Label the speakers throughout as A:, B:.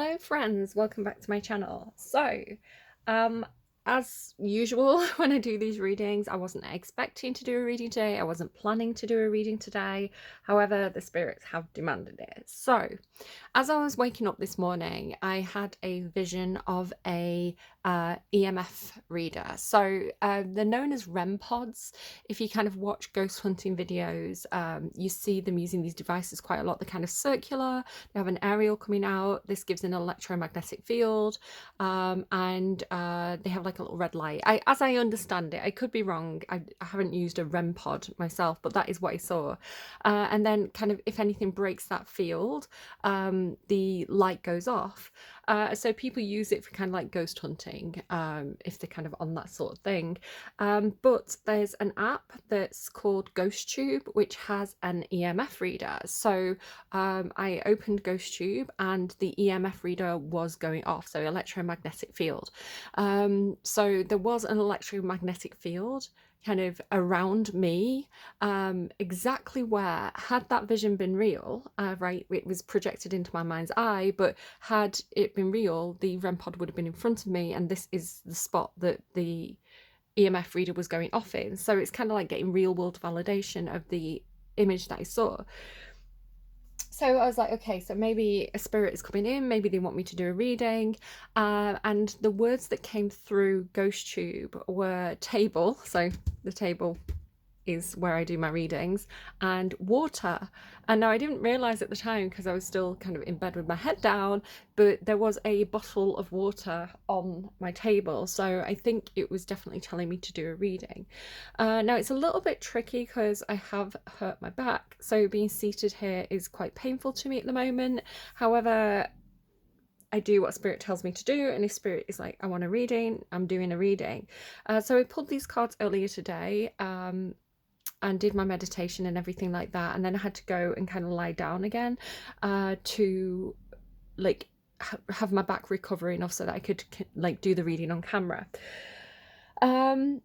A: Hello friends, welcome back to my channel. Um, as usual, when I do these readings, I wasn't expecting to do a reading today. I wasn't planning to do a reading today. However, the spirits have demanded it. So, as I was waking up this morning, I had a vision of a EMF reader. They're known as REM pods. If you kind of watch ghost hunting videos, you see them using these devices quite a lot. They're kind of circular. They have an aerial coming out. This gives an electromagnetic field, and they have like a little red light. As I understand it, I could be wrong. I haven't used a REM pod myself, but that is what I saw. And then kind of if anything breaks that field, the light goes off. So people use it for kind of like ghost hunting, if they're kind of on that sort of thing. But there's an app that's called GhostTube, which has an EMF reader. I opened GhostTube and the EMF reader was going off, so electromagnetic field. So there was an electromagnetic field kind of around me, exactly where, had that vision been real, right, it was projected into my mind's eye, but had it been real, the REM pod would have been in front of me, and this is the spot that the EMF reader was going off in. So it's kind of like getting real world validation of the image that I saw. So I was like, okay, so maybe a spirit is coming in, maybe they want me to do a reading. And the words that came through GhostTube were table, so the table is where I do my readings, and water. And now I didn't realize at the time because I was still kind of in bed with my head down, but there was a bottle of water on my table, so I think it was definitely telling me to do a reading. Now it's a little bit tricky because I have hurt my back, so being seated here is quite painful to me at the moment. However, I do what spirit tells me to do, and if spirit is like, I want a reading, I'm doing a reading. So I pulled these cards earlier today, and did my meditation and everything like that, and then I had to go and kind of lie down again to like have my back recover enough so that I could like do the reading on camera. When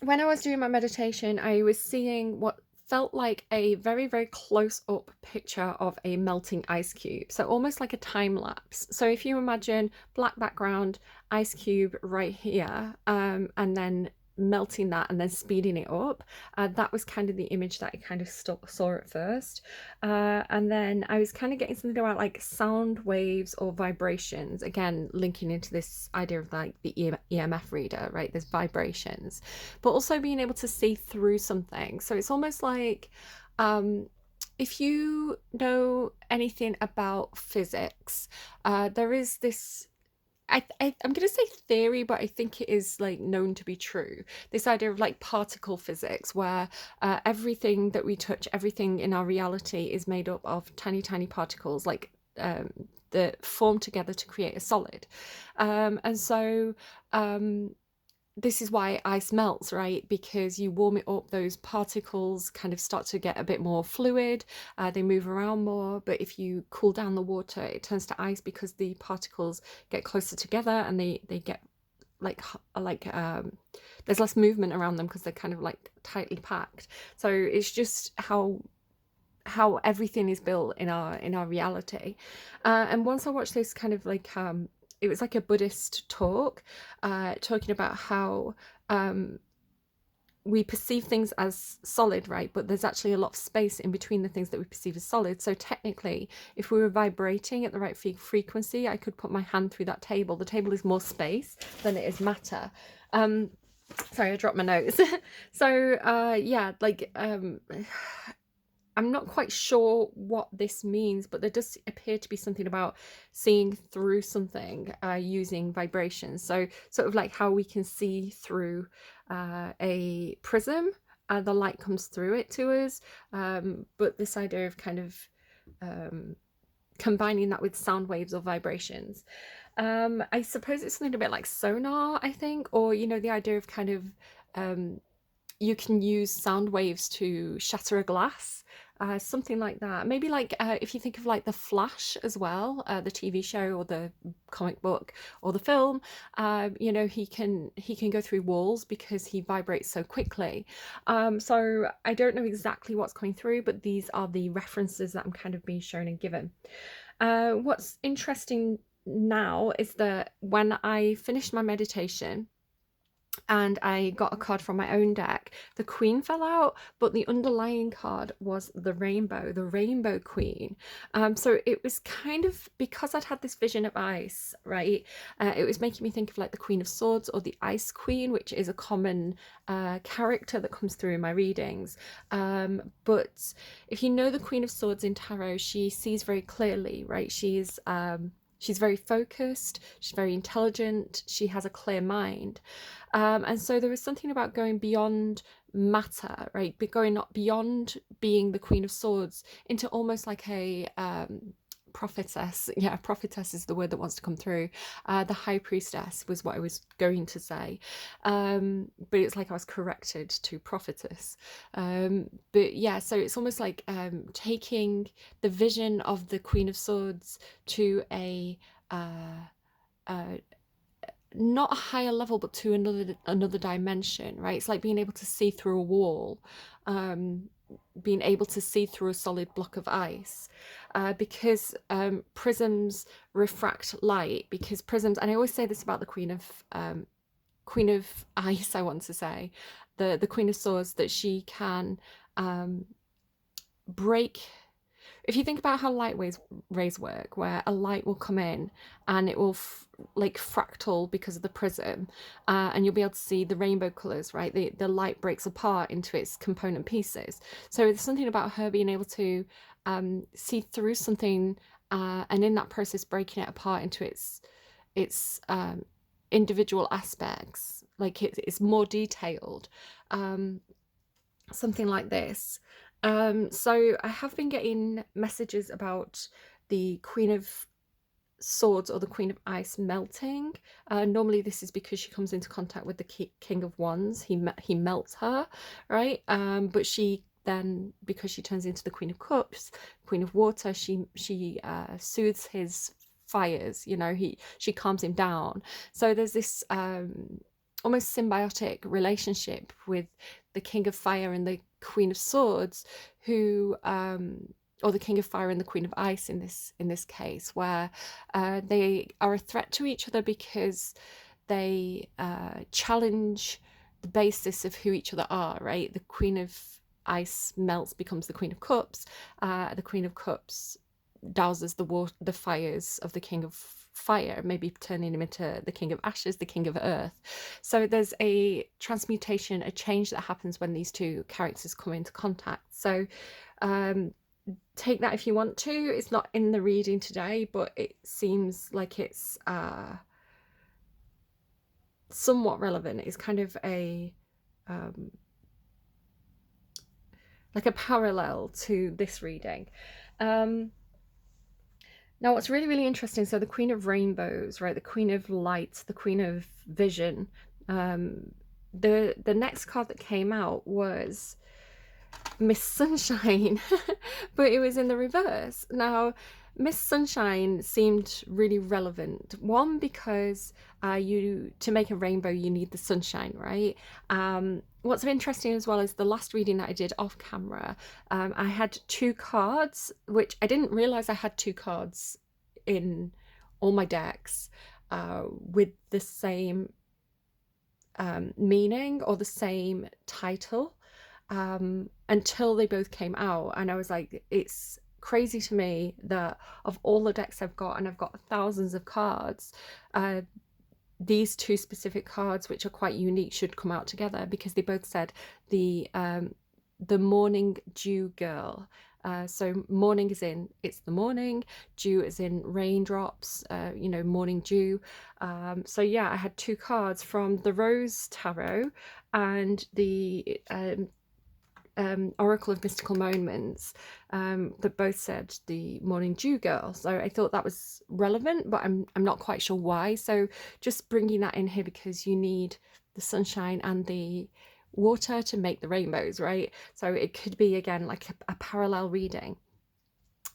A: I was doing my meditation, I was seeing what felt like a very, very close up picture of a melting ice cube, so almost like a time lapse. So if you imagine black background, ice cube right here, and then melting that and then speeding it up, that was kind of the image that I kind of saw at first. And then I was kind of getting something about like sound waves or vibrations, again linking into this idea of like the EMF reader, right? There's vibrations, but also being able to see through something. So it's almost like, if you know anything about physics, there is this, I'm going to say theory, but I think it is like known to be true. This idea of like particle physics, where everything that we touch, everything in our reality is made up of tiny, tiny particles, like that form together to create a solid. This is why ice melts, right? Because you warm it up, those particles kind of start to get a bit more fluid, they move around more. But if you cool down the water, it turns to ice because the particles get closer together and they get there's less movement around them because they're kind of like tightly packed. So it's just how everything is built in our reality. And once I watched this kind of like it was like a Buddhist talk, talking about how we perceive things as solid, right? But there's actually a lot of space in between the things that we perceive as solid. So technically, if we were vibrating at the right frequency, I could put my hand through that table. The table is more space than it is matter. Sorry, I dropped my notes. Yeah, like I'm not quite sure what this means, but there does appear to be something about seeing through something using vibrations. So sort of like how we can see through a prism, the light comes through it to us. But this idea of kind of combining that with sound waves or vibrations. I suppose it's something a bit like sonar, I think, or, you know, the idea of kind of you can use sound waves to shatter a glass, something like that. Maybe like if you think of like The Flash as well, the TV show or the comic book or the film, you know, he can go through walls because he vibrates so quickly. So I don't know exactly what's coming through, but these are the references that I'm kind of being shown and given. What's interesting now is that when I finished my meditation and I got a card from my own deck, the queen fell out, but the underlying card was the rainbow queen. So it was kind of, because I'd had this vision of ice, right? It was making me think of like the Queen of Swords or the Ice Queen, which is a common character that comes through in my readings. But if you know the Queen of Swords in tarot, she sees very clearly, right? She's very focused, she's very intelligent, she has a clear mind. And so there was something about going beyond matter, right? But going not beyond being the Queen of Swords into almost like a prophetess. Yeah, prophetess is the word that wants to come through. The high priestess was what I was going to say. But it's like I was corrected to prophetess. But yeah, so it's almost like taking the vision of the Queen of Swords to a not a higher level, but to another dimension, right? It's like being able to see through a wall, being able to see through a solid block of ice, because prisms refract light. Because prisms, and I always say this about the Queen of Ice, I want to say, the Queen of Swords, that she can break. If you think about how light rays work, where a light will come in and it will like fractal because of the prism, and you'll be able to see the rainbow colors, right? The light breaks apart into its component pieces. So there's something about her being able to see through something, and in that process breaking it apart into its individual aspects, like it's more detailed. Something like this. So I have been getting messages about the Queen of Swords or the Queen of Ice melting. Normally this is because she comes into contact with the King of Wands. He melts her, right? But she then, because she turns into the Queen of Cups, Queen of Water, she soothes his fires. You know, she calms him down. So there's this almost symbiotic relationship with the King of Fire and the Queen of Swords, who or the King of Fire and the Queen of Ice in this case, where they are a threat to each other because they challenge the basis of who each other are, right? The Queen of Ice melts, becomes the Queen of Cups. The Queen of Cups douses the fires of the King of Fire, maybe turning him into the King of Ashes, the King of Earth. So there's a transmutation, a change that happens when these two characters come into contact. So take that if you want to. It's not in the reading today, but it seems like it's somewhat relevant. It's kind of a like a parallel to this reading. Now, what's really, really interesting, so the Queen of Rainbows, right, the Queen of Light, the Queen of Vision, the next card that came out was Miss Sunshine, but it was in the reverse. Now, Miss Sunshine seemed really relevant. One, because to make a rainbow, you need the sunshine, right? What's interesting as well is the last reading that I did off camera, I had two cards, which I didn't realize I had two cards in all my decks with the same meaning or the same title, until they both came out. And I was like, it's crazy to me that of all the decks I've got, and I've got thousands of cards, these two specific cards, which are quite unique, should come out together, because they both said the morning dew girl. So morning is in, it's the morning, dew is in raindrops, you know, morning dew. So yeah, I had two cards from the Rose Tarot and the Oracle of Mystical Moments, that both said the morning dew girl. So I thought that was relevant, but I'm not quite sure why. So just bringing that in here, because you need the sunshine and the water to make the rainbows, right? So it could be, again, like a parallel reading.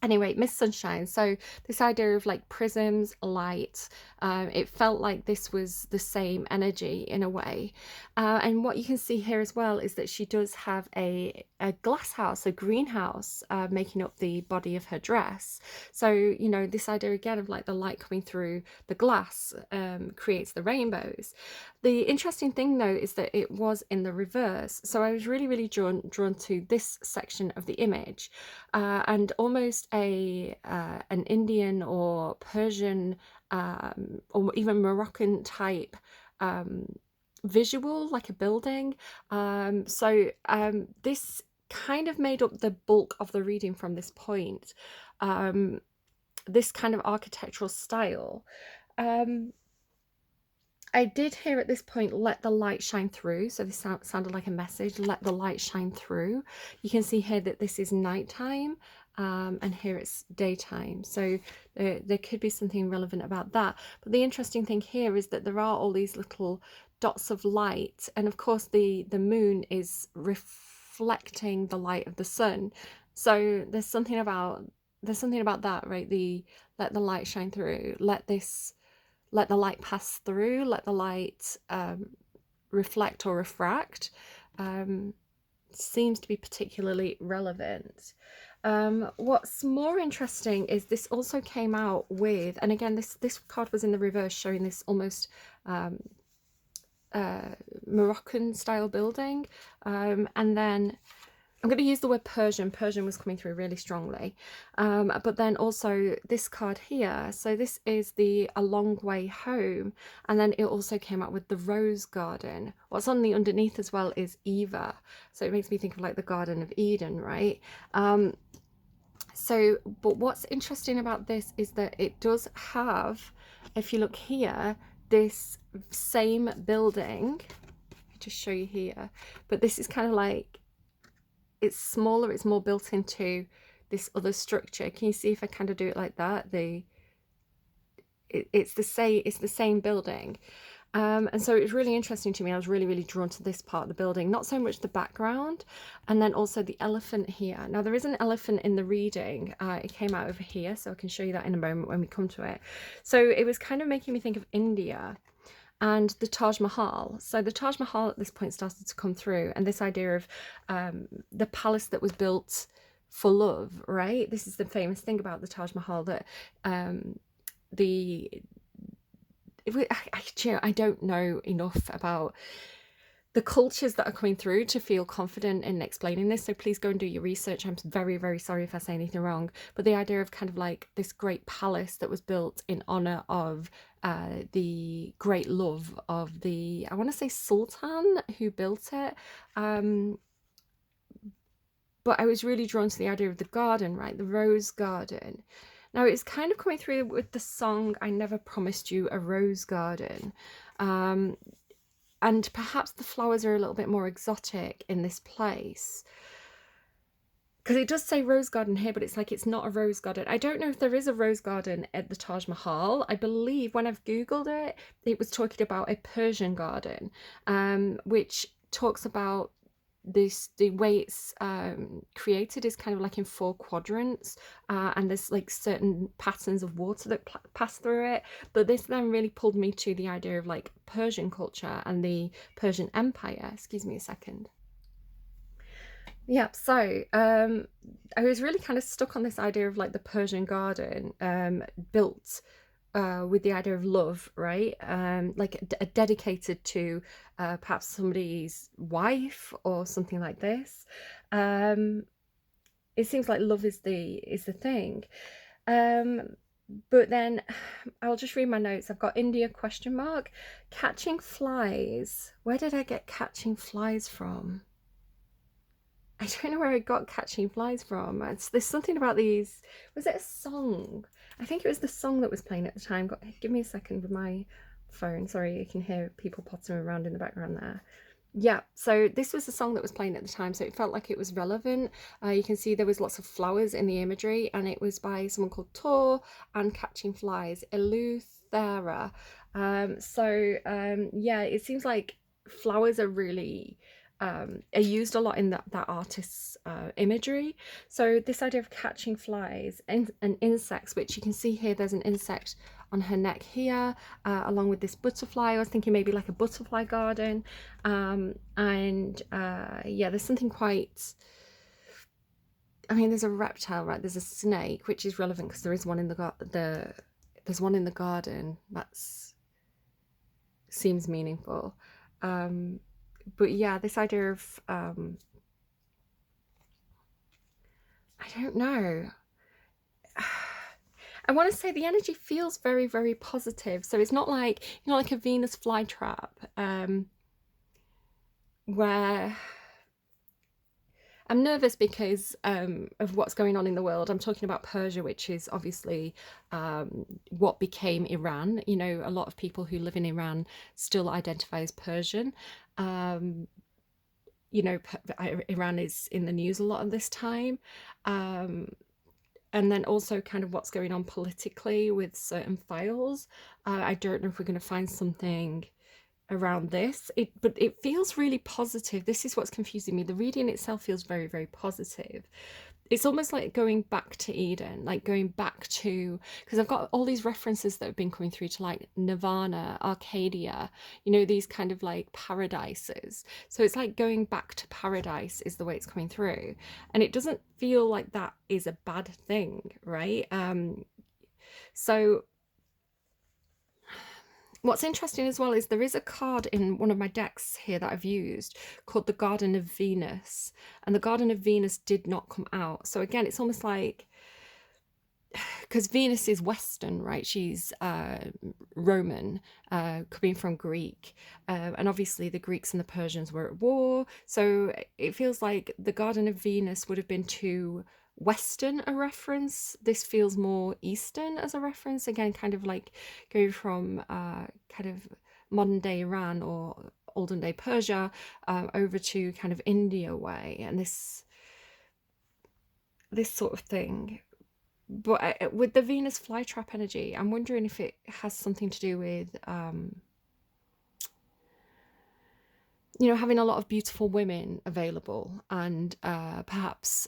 A: Anyway, Miss Sunshine. So this idea of like prisms, light, it felt like this was the same energy in a way. And what you can see here as well is that she does have a glass house, a greenhouse, making up the body of her dress. So, you know, this idea again of like the light coming through the glass creates the rainbows. The interesting thing though is that it was in the reverse. So I was really drawn to this section of the image, and almost an Indian or Persian, or even Moroccan type visual, like a building. This kind of made up the bulk of the reading from this point. This kind of architectural style. I did hear at this point, let the light shine through. So this sounded like a message, let the light shine through. You can see here that this is nighttime, and here it's daytime. So there could be something relevant about that. But the interesting thing here is that there are all these little dots of light. And of course, the moon is reflecting the light of the sun. So there's something about that, right? Let the light shine through, let the light pass through, let the light reflect or refract, seems to be particularly relevant. What's more interesting is this also came out with, and again, this card was in the reverse, showing this almost Moroccan style building, and then I'm going to use the word Persian. Persian was coming through really strongly. But then also this card here. So this is the A Long Way Home. And then it also came out with the Rose Garden. What's on the underneath as well is Eva. So it makes me think of like the Garden of Eden, right? But what's interesting about this is that it does have, if you look here, this same building. I'll just show you here. But this is kind of like, it's smaller, it's more built into this other structure. Can you see if I kind of do it like that? It's the same building. And so it was really interesting to me. I was really drawn to this part of the building, not so much the background, and then also the elephant here. Now there is an elephant in the reading. It came out over here, so I can show you that in a moment when we come to it. So it was kind of making me think of India and the Taj Mahal. So the Taj Mahal at this point started to come through, and this idea of the palace that was built for love, right? This is the famous thing about the Taj Mahal, that I don't know enough about the cultures that are coming through to feel confident in explaining this, so please go and do your research. I'm very sorry if I say anything wrong, but the idea of kind of like this great palace that was built in honor of the great love of the, I want to say Sultan who built it, but I was really drawn to the idea of the garden, right? The rose garden. Now it's kind of coming through with the song I Never Promised You a Rose Garden. And perhaps the flowers are a little bit more exotic in this place, because it does say rose garden here, but it's like it's not a rose garden. I don't know if there is a rose garden at the Taj Mahal. I believe when I've googled it, it was talking about a Persian garden, which talks about the way it's created is kind of like in 4 quadrants, and there's like certain patterns of water that pass through it. But this then really pulled me to the idea of like Persian culture and the Persian Empire. Excuse me a second. Yeah, so I was really kind of stuck on this idea of like the Persian garden, built with the idea of love, right? Like dedicated to perhaps somebody's wife or something like this. It seems like love is the thing. But then I'll just read my notes. I've got India question mark, catching flies. Where did I get catching flies from? I don't know where I got catching flies from. There's something about these. Was it a song? I think it was the song that was playing at the time. Give me a second with my phone. Sorry, you can hear people pottering around in the background there. Yeah, so this was the song that was playing at the time, so it felt like it was relevant. You can see there was lots of flowers in the imagery, and it was by someone called Tor and Catching Flies, Eleuthera. Yeah, it seems like flowers are really are used a lot in that artist's imagery. So this idea of catching flies and insects, which you can see here, there's an insect on her neck here, along with this butterfly. I was thinking maybe like a butterfly garden. And yeah, there's something quite, I mean, there's a reptile, right? There's a snake, which is relevant because there is one in there's one in the garden. That's seems meaningful. But yeah, this idea of I don't know. I want to say the energy feels very, very positive. So it's not like, you know, like a Venus flytrap, where I'm nervous because of what's going on in the world. I'm talking about Persia, which is obviously what became Iran. You know, a lot of people who live in Iran still identify as Persian. You know, Iran is in the news a lot at this time. And then also kind of what's going on politically with certain files. I don't know if we're going to find something around this, but it feels really positive. This is what's confusing me. The reading itself feels very, very positive. It's almost like going back to Eden, like going back to, because I've got all these references that have been coming through to like Nirvana, Arcadia, you know, these kind of like paradises. So it's like going back to paradise is the way it's coming through. And it doesn't feel like that is a bad thing, right? So what's interesting as well is there is a card in one of my decks here that I've used called the Garden of Venus, and the Garden of Venus did not come out. So again, it's almost like, because Venus is Western, right? She's Roman, coming from Greek. And obviously the Greeks and the Persians were at war. So it feels like the Garden of Venus would have been too Western a reference. This feels more Eastern as a reference. Again, kind of like going from kind of modern day Iran or olden day Persia over to kind of India way. And this sort of thing. But with the Venus flytrap energy, I'm wondering if it has something to do with, you know, having a lot of beautiful women available and perhaps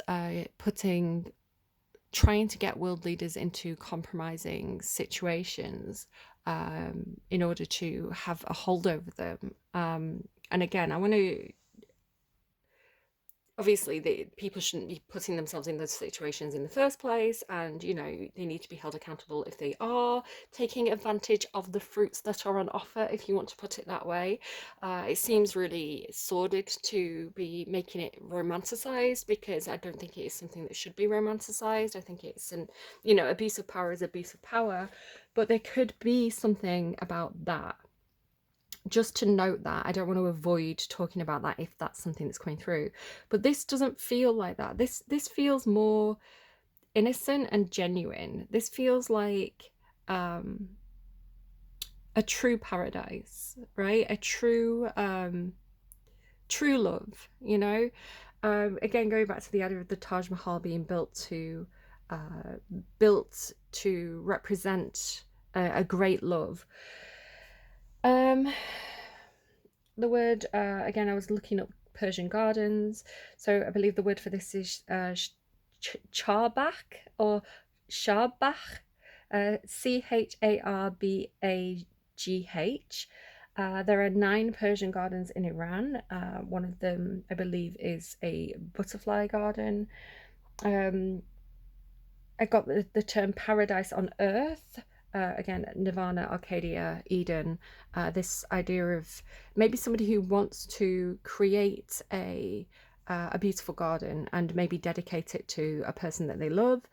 A: trying to get world leaders into compromising situations in order to have a hold over them. And again, I want to, obviously people shouldn't be putting themselves in those situations in the first place, and you know, they need to be held accountable if they are taking advantage of the fruits that are on offer, if you want to put it that way. It seems really sordid to be making it romanticized, because I don't think it is something that should be romanticized. I think it's you know, abuse of power is abuse of power, but there could be something about that. Just to note that I don't want to avoid talking about that if that's something that's coming through, but this doesn't feel like that. This feels more innocent and genuine. This feels like a true paradise, right? A true true love, you know. Again, going back to the idea of the Taj Mahal being built to represent a great love. The word, again, I was looking up Persian gardens. So I believe the word for this is charbagh or sharbagh, Charbagh. There are 9 Persian gardens in Iran. One of them, I believe, is a butterfly garden. I got the term paradise on earth. Again, Nirvana, Arcadia, Eden. This idea of maybe somebody who wants to create a beautiful garden and maybe dedicate it to a person that they love.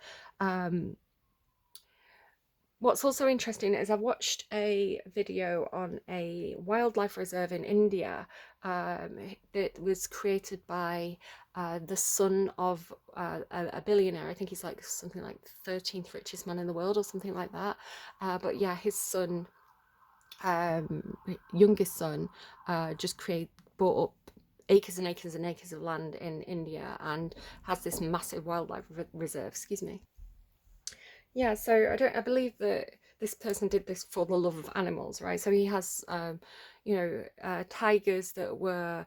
A: What's also interesting is I've watched a video on a wildlife reserve in India that was created by the son of a billionaire. I think he's like something like 13th richest man in the world or something like that. But yeah, his son, youngest son, just bought up acres and acres and acres of land in India and has this massive wildlife reserve. Excuse me. Yeah, so I believe that this person did this for the love of animals, right? So he has, you know, tigers that were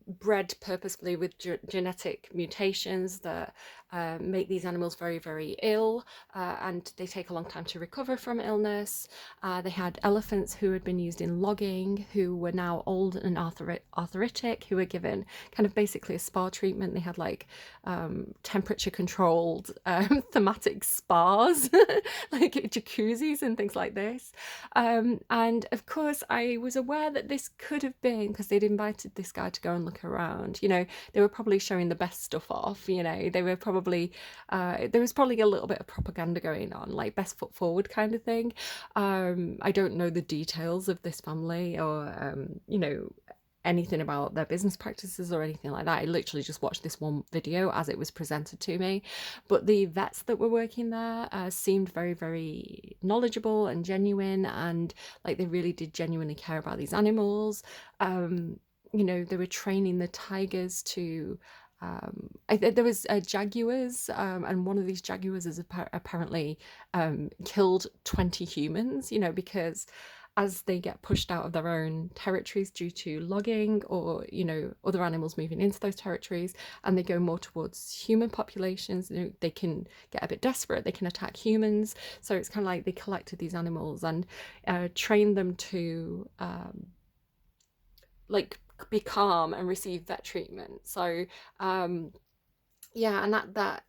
A: bred purposefully with genetic mutations that make these animals very, very ill, and they take a long time to recover from illness. They had elephants who had been used in logging, who were now old and arthritic, who were given kind of basically a spa treatment. They had like temperature controlled thematic spas, like jacuzzis and things like this. And of course, I was aware that this could have been because they'd invited this guy to go and look around. You know, they were probably showing the best stuff off. You know, they were probably there was probably a little bit of propaganda going on, like best foot forward kind of thing. I don't know the details of this family or you know, anything about their business practices or anything like that. I literally just watched this one video as it was presented to me. But the vets that were working there seemed very, very knowledgeable and genuine, and like they really did genuinely care about these animals. You know, they were training the tigers to there was jaguars, and one of these jaguars has apparently killed 20 humans, you know, because as they get pushed out of their own territories due to logging or, you know, other animals moving into those territories, and they go more towards human populations, you know, they can get a bit desperate, they can attack humans. So it's kind of like they collected these animals and trained them to like be calm and receive vet treatment. So yeah, and that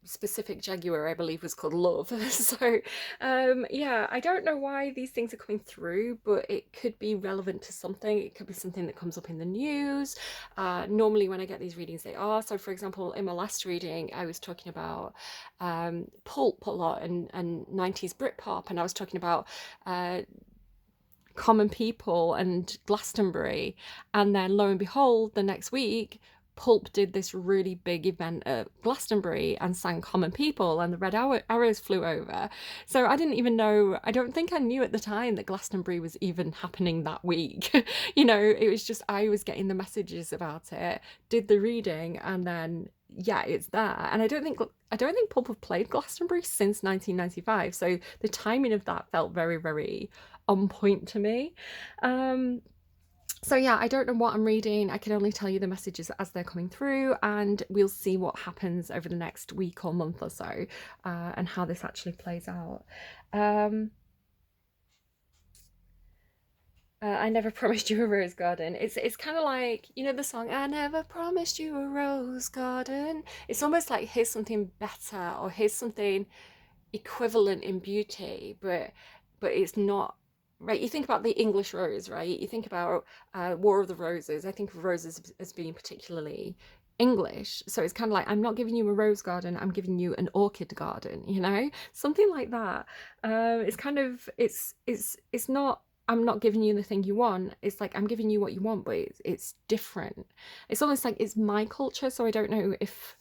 A: specific jaguar, I believe, was called Love. So yeah, I don't know why these things are coming through, but it could be relevant to something. It could be something that comes up in the news. Normally when I get these readings, they are. So for example, in my last reading, I was talking about pulp a lot and 90s Britpop, and I was talking about common people and Glastonbury, and then lo and behold, the next week Pulp did this really big event at Glastonbury and sang Common People, and the red arrows flew over. So I didn't even know, I don't think I knew at the time that Glastonbury was even happening that week. You know, it was just I was getting the messages about it, did the reading, and then yeah, it's there. And I don't think Pulp have played Glastonbury since 1995, so the timing of that felt very, very on point to me. So yeah, I don't know what I'm reading. I can only tell you the messages as they're coming through, and we'll see what happens over the next week or month or so, and how this actually plays out. I never promised you a rose garden. It's kind of like, you know, the song I never promised you a rose garden. It's almost like here's something better, or here's something equivalent in beauty, but it's not. Right, you think about the English rose, right? You think about War of the Roses. I think of roses as being particularly English. So it's kind of like, I'm not giving you a rose garden, I'm giving you an orchid garden, you know? Something like that. It's kind of, it's not, I'm not giving you the thing you want. It's like, I'm giving you what you want, but it's different. It's almost like it's my culture, so I don't know if,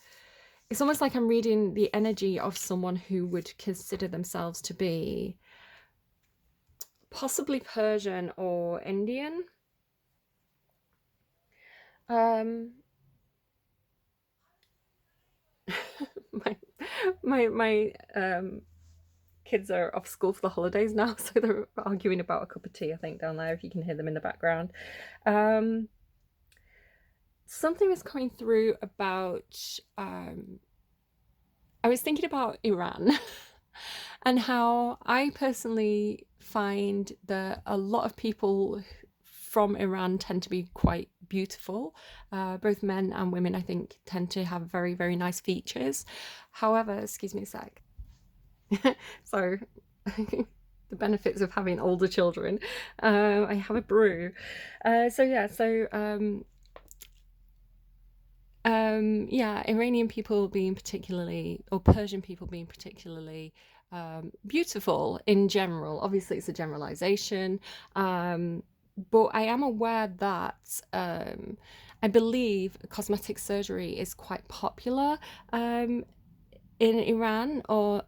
A: it's almost like I'm reading the energy of someone who would consider themselves to be possibly Persian or Indian. Um, my kids are off school for the holidays now, so they're arguing about a cup of tea, I think, down there, if you can hear them in the background. Something is coming through about I was thinking about Iran and how I personally find that a lot of people from Iran tend to be quite beautiful. Both men and women, I think, tend to have very, very nice features. However, excuse me a sec. So, the benefits of having older children. I have a brew. So yeah, so yeah, Iranian people being particularly, or Persian people being particularly beautiful in general. Obviously, it's a generalization, but I am aware that I believe cosmetic surgery is quite popular in Iran,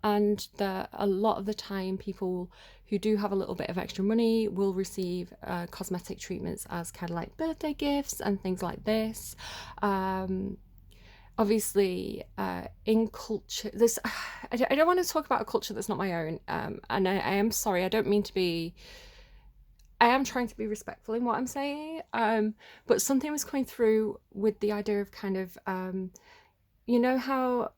A: and that a lot of the time people who do have a little bit of extra money will receive cosmetic treatments as kind of like birthday gifts and things like this. Obviously, in culture, this I don't want to talk about a culture that's not my own, and I am sorry, I don't mean to be. I am trying to be respectful in what I'm saying, but something was coming through with the idea of kind of you know how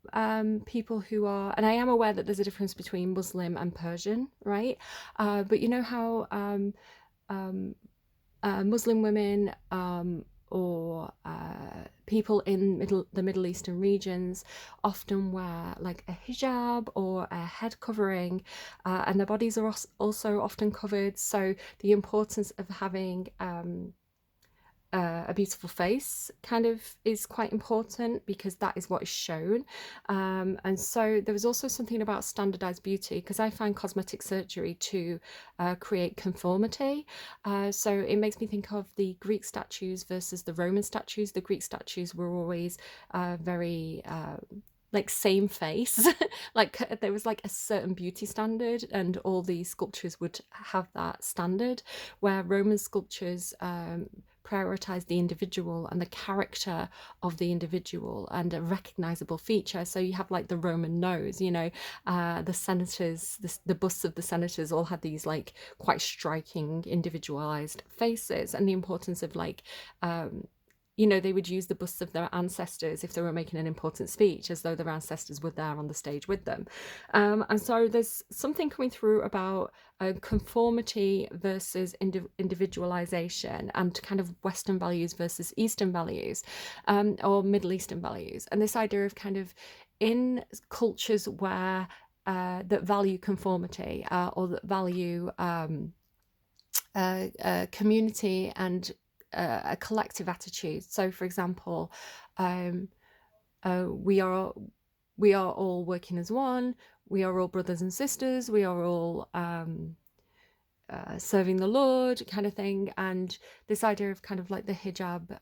A: people who are, and I am aware that there's a difference between Muslim and Persian, right? But you know how um, Muslim women or people in the Middle Eastern regions often wear like a hijab or a head covering, and their bodies are also often covered. So the importance of having a beautiful face kind of is quite important because that is what is shown. And so there was also something about standardized beauty, because I find cosmetic surgery to create conformity. So it makes me think of the Greek statues versus the Roman statues. The Greek statues were always very like same face. Like there was like a certain beauty standard, and all these sculptures would have that standard, where Roman sculptures prioritize the individual and the character of the individual and a recognizable feature. So you have like the Roman nose, you know, the senators, the busts of the senators all had these like quite striking individualized faces, and the importance of like you know, they would use the busts of their ancestors if they were making an important speech, as though their ancestors were there on the stage with them. And so there's something coming through about conformity versus individualization, and kind of Western values versus Eastern values, or Middle Eastern values. And this idea of kind of in cultures where that value conformity, or that value community and a collective attitude. So, for example, we are all working as one. We are all brothers and sisters. We are all serving the Lord, kind of thing. And this idea of kind of like the hijab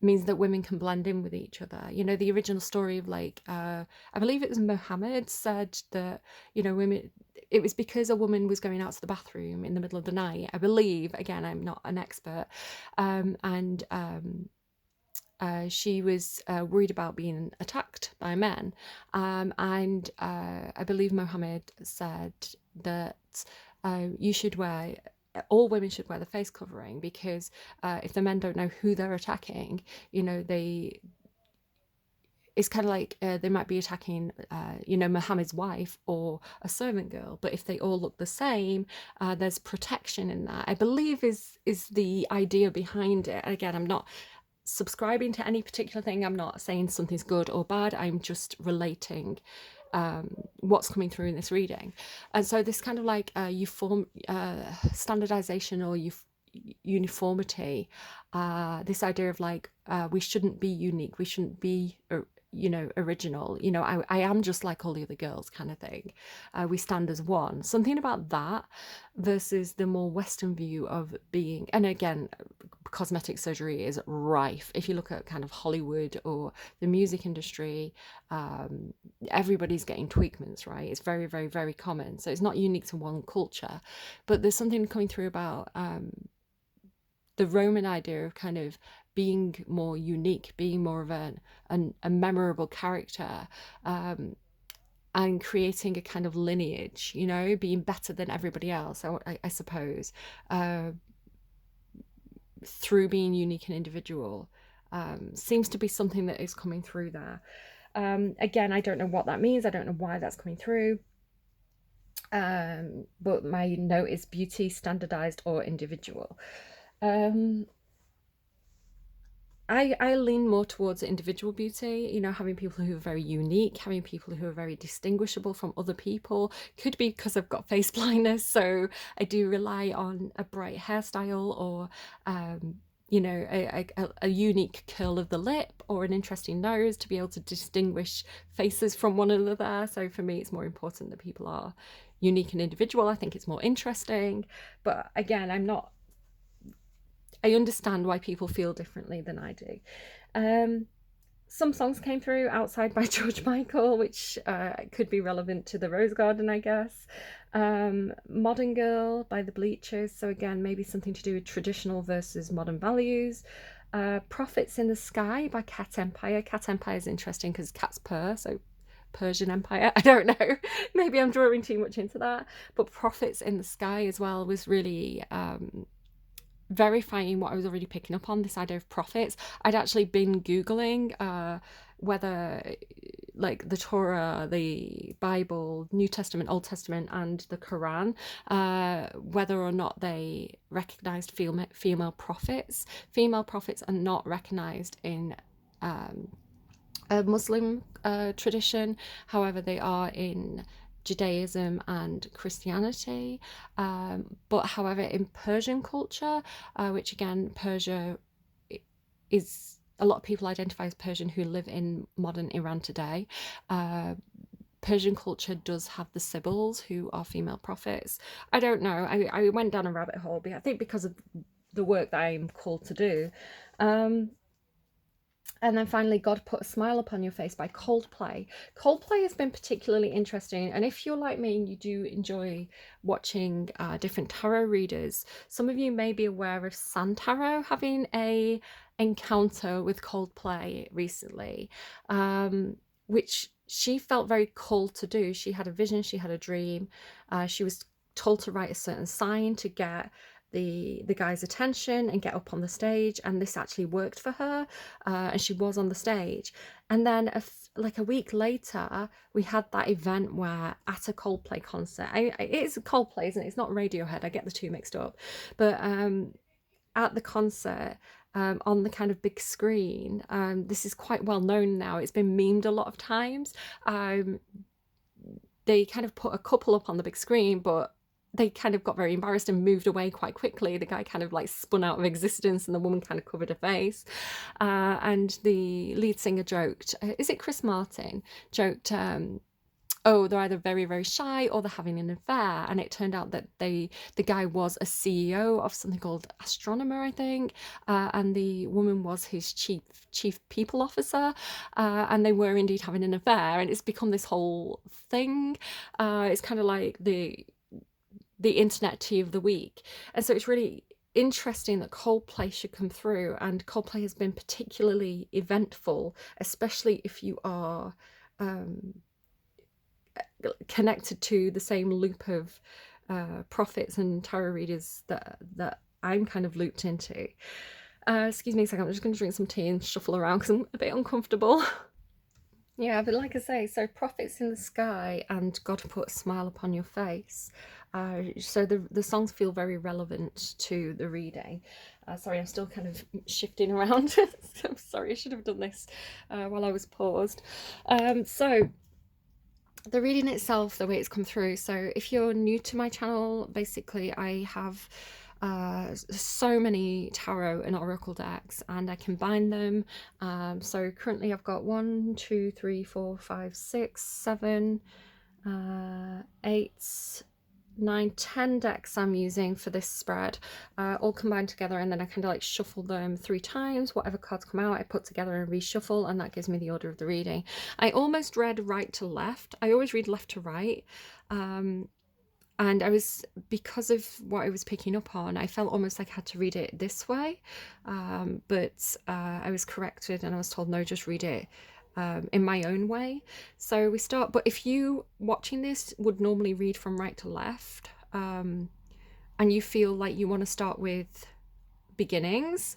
A: means that women can blend in with each other. You know, the original story of like, I believe it was Muhammad said that, you know, women, it was because a woman was going out to the bathroom in the middle of the night, I believe, again, I'm not an expert, and she was worried about being attacked by men, and I believe Muhammad said that you should wear, all women should wear the face covering, because if the men don't know who they're attacking, you know, it's kind of like they might be attacking, you know, Muhammad's wife or a servant girl, but if they all look the same, there's protection in that, I believe is the idea behind it. Again, I'm not subscribing to any particular thing. I'm not saying something's good or bad. I'm just relating what's coming through in this reading. And so this kind of like standardization or uniformity, this idea of like we shouldn't be unique, we shouldn't be you know, original, you know, I am just like all the other girls kind of thing. We stand as one. Something about that versus the more Western view of being, and again, cosmetic surgery is rife. If you look at kind of Hollywood or the music industry, everybody's getting tweakments, right? It's very, very, very common. So it's not unique to one culture, but there's something coming through about the Roman idea of kind of being more unique, being more of a memorable character, and creating a kind of lineage, you know, being better than everybody else, I suppose, through being unique and individual, seems to be something that is coming through there. Again, I don't know what that means. I don't know why that's coming through. But my note is beauty, standardized or individual. I lean more towards individual beauty, you know, having people who are very unique, having people who are very distinguishable from other people. Could be because I've got face blindness, so I do rely on a bright hairstyle or, you know, a unique curl of the lip or an interesting nose to be able to distinguish faces from one another. So for me, it's more important that people are unique and individual. I think it's more interesting. But again, I understand why people feel differently than I do. Some songs came through, Outside by George Michael, which could be relevant to the Rose Garden, I guess. Modern Girl by the Bleachers, so again, maybe something to do with traditional versus modern values. Prophets in the Sky by Cat Empire. Cat Empire is interesting because cats purr, so Persian Empire. I don't know. Maybe I'm drawing too much into that. But prophets in the sky as well was really verifying what I was already picking up on, this idea of prophets. I'd actually been Googling whether like the Torah, the Bible, New Testament, Old Testament, and the Quran, whether or not they recognized female prophets. Female prophets are not recognized in a Muslim tradition. However, they are in Judaism and Christianity. But however, in Persian culture, which again, Persia is, a lot of people identify as Persian who live in modern Iran today. Persian culture does have the Sibyls, who are female prophets. I don't know. I went down a rabbit hole, I think because of the work that I'm called to do. And then finally, God Put a Smile Upon Your Face by Coldplay. Coldplay has been particularly interesting. And if you're like me and you do enjoy watching different tarot readers, some of you may be aware of San Tarot having a encounter with Coldplay recently, which she felt very called to do. She had a vision, she had a dream. She was told to write a certain sign to get the guy's attention and get up on the stage, and this actually worked for her, and she was on the stage. And then like a week later, we had that event where at a Coldplay concert, it is Coldplay, isn't it? It's not Radiohead, I get the two mixed up, but at the concert, on the kind of big screen, this is quite well known now, it's been memed a lot of times, they kind of put a couple up on the big screen, but they kind of got very embarrassed and moved away quite quickly. The guy kind of like spun out of existence and the woman kind of covered her face. And the lead singer joked, is it Chris Martin? Joked, oh, they're either very, very shy or they're having an affair. And it turned out that the guy was a CEO of something called Astronomer, I think. And the woman was his chief people officer. And they were indeed having an affair. And it's become this whole thing. It's kind of like the internet tea of the week. And so it's really interesting that Coldplay should come through, and Coldplay has been particularly eventful, especially if you are connected to the same loop of prophets and tarot readers that I'm kind of looped into. Excuse me a second, I'm just going to drink some tea and shuffle around because I'm a bit uncomfortable. Yeah, but like I say, so prophets in the sky and God Put a Smile Upon Your Face. So the songs feel very relevant to the reading. Sorry, I'm still kind of shifting around. I'm sorry, I should have done this while I was paused. So the reading itself, the way it's come through. So if you're new to my channel, basically I have so many tarot and oracle decks, and I combine them. So currently I've got 1, 2, 3, 4, 5, 6, 7, 8, 9, 10 decks I'm using for this spread, all combined together, and then I kind of like shuffle them 3 times. Whatever cards come out, I put together and reshuffle, and that gives me the order of the reading. I almost read right to left. I always read left to right. And I was, because of what I was picking up on, I felt almost like I had to read it this way. But I was corrected and I was told, no, just read it in my own way. So we start, but if you watching this would normally read from right to left, and you feel like you want to start with beginnings,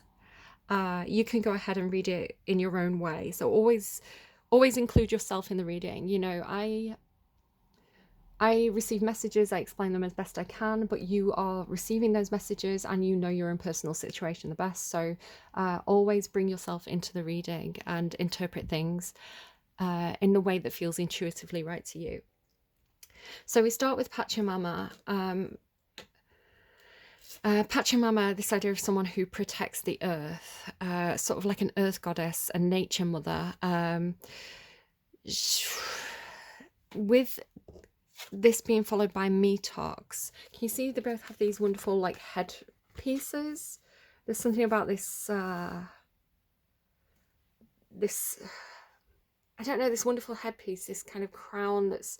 A: you can go ahead and read it in your own way. So always include yourself in the reading. You know, I receive messages, I explain them as best I can, but you are receiving those messages and you know your own personal situation the best. So always bring yourself into the reading and interpret things in the way that feels intuitively right to you. So we start with Pachamama. Pachamama, this idea of someone who protects the earth, sort of like an earth goddess, a nature mother. With this being followed by me talks, can you see they both have these wonderful like head pieces? There's something about this I don't know, this wonderful headpiece, this kind of crown that's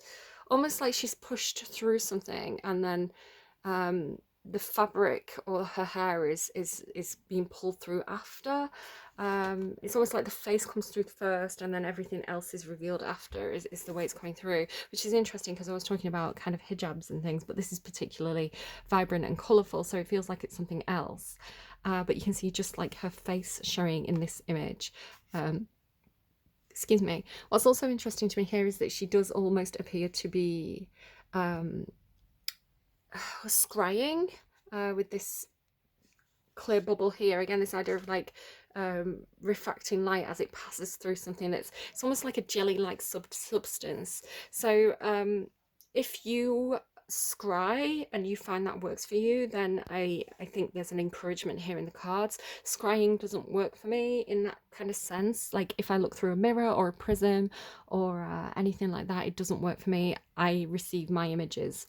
A: almost like she's pushed through something, and then the fabric or her hair is being pulled through after. It's almost like the face comes through first and then everything else is revealed after, is the way it's coming through, which is interesting because I was talking about kind of hijabs and things, but this is particularly vibrant and colourful, so it feels like it's something else. But you can see just like her face showing in this image. Excuse me. What's also interesting to me here is that she does almost appear to be scrying with this clear bubble here. Again, this idea of like refracting light as it passes through something that's, it's almost like a jelly-like substance. So if you scry and you find that works for you, then I think there's an encouragement here in the cards. Scrying doesn't work for me in that kind of sense. Like if I look through a mirror or a prism or anything like that, it doesn't work for me. I receive my images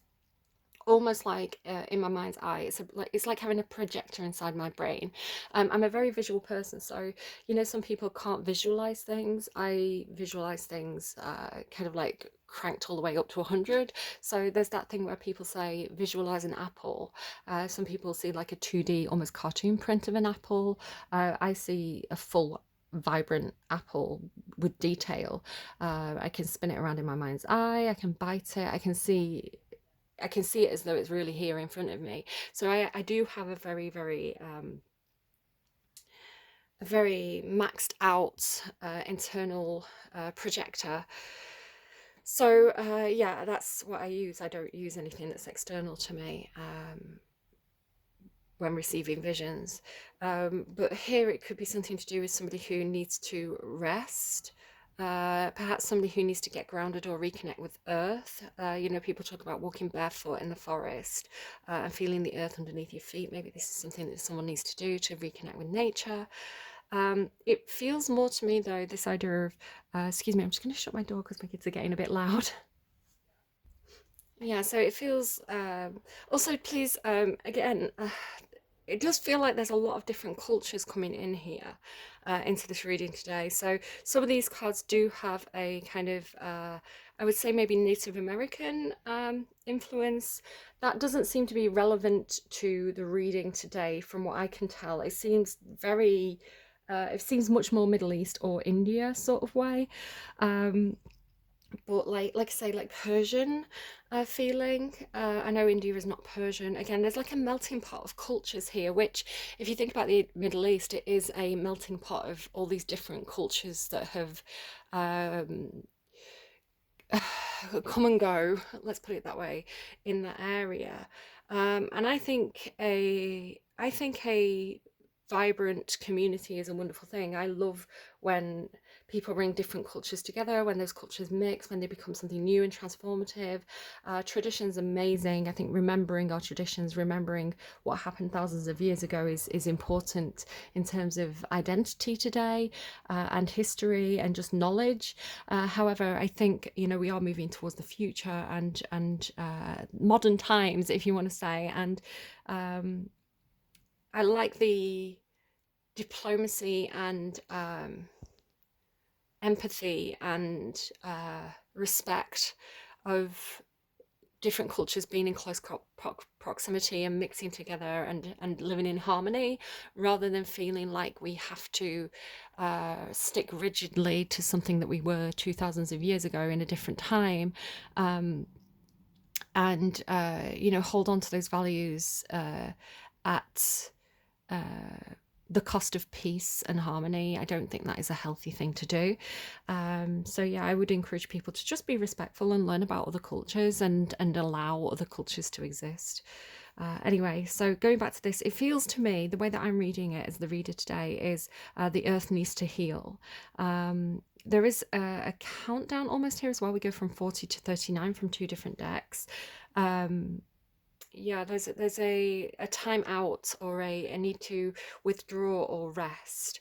A: almost like in my mind's eye. It's like having a projector inside my brain. I'm a very visual person, so you know, some people can't visualize things. I visualize things kind of like cranked all the way up to 100. So there's that thing where people say visualize an apple. Some people see like a 2D almost cartoon print of an apple. I see a full vibrant apple with detail. I can spin it around in my mind's eye, I can bite it, I can see it as though it's really here in front of me. So I do have a very, very maxed out internal projector. So yeah, that's what I use. I don't use anything that's external to me when receiving visions. But here it could be something to do with somebody who needs to rest. Perhaps somebody who needs to get grounded or reconnect with earth. You know, people talk about walking barefoot in the forest and feeling the earth underneath your feet. Maybe this is something that someone needs to do to reconnect with nature. It feels more to me though, this idea of, excuse me, I'm just going to shut my door because my kids are getting a bit loud. Yeah, so it feels, also please, again, it does feel like there's a lot of different cultures coming in here into this reading today. So some of these cards do have a kind of, I would say maybe Native American influence. That doesn't seem to be relevant to the reading today from what I can tell. It seems very, it seems much more Middle East or India sort of way. But like I say, like Persian feeling. I know India is not Persian. Again, there's like a melting pot of cultures here, which if you think about the Middle East, it is a melting pot of all these different cultures that have come and go, let's put it that way, in that area. And I think a vibrant community is a wonderful thing. I love when people bring different cultures together, when those cultures mix, when they become something new and transformative. Tradition's amazing. I think remembering our traditions, remembering what happened thousands of years ago is important in terms of identity today and history and just knowledge. However, I think, you know, we are moving towards the future and modern times, if you want to say, and I like the diplomacy and empathy and respect of different cultures being in close proximity and mixing together and living in harmony, rather than feeling like we have to stick rigidly to something that we were 2000s of years ago in a different time, and you know, hold on to those values at the cost of peace and harmony. I don't think that is a healthy thing to do. So yeah, I would encourage people to just be respectful and learn about other cultures and allow other cultures to exist. Anyway, so going back to this, it feels to me, the way that I'm reading it as the reader today, is the earth needs to heal. There is a countdown almost here as well. We go from 40 to 39 from two different decks. Yeah, there's a time out or a need to withdraw or rest.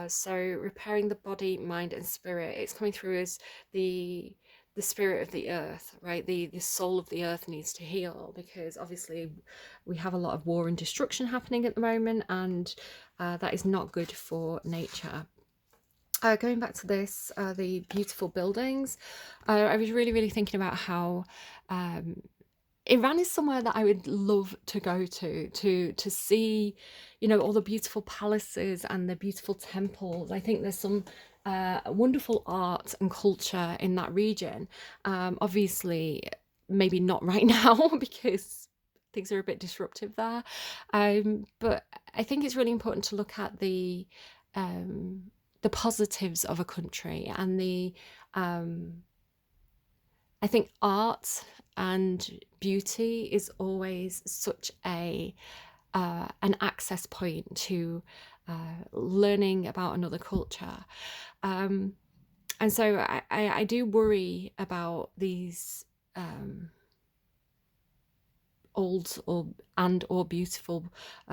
A: So repairing the body, mind, and spirit. It's coming through as the spirit of the earth, right? The soul of the earth needs to heal, because obviously we have a lot of war and destruction happening at the moment, and that is not good for nature. Going back to this, the beautiful buildings, I was really thinking about how Iran is somewhere that I would love to go to see, you know, all the beautiful palaces and the beautiful temples. I think there's some wonderful art and culture in that region. Obviously, maybe not right now because things are a bit disruptive there. But I think it's really important to look at um, the positives of a country and um, I think art and beauty is always such a an access point to learning about another culture. Um, and so I do worry about these um, old or beautiful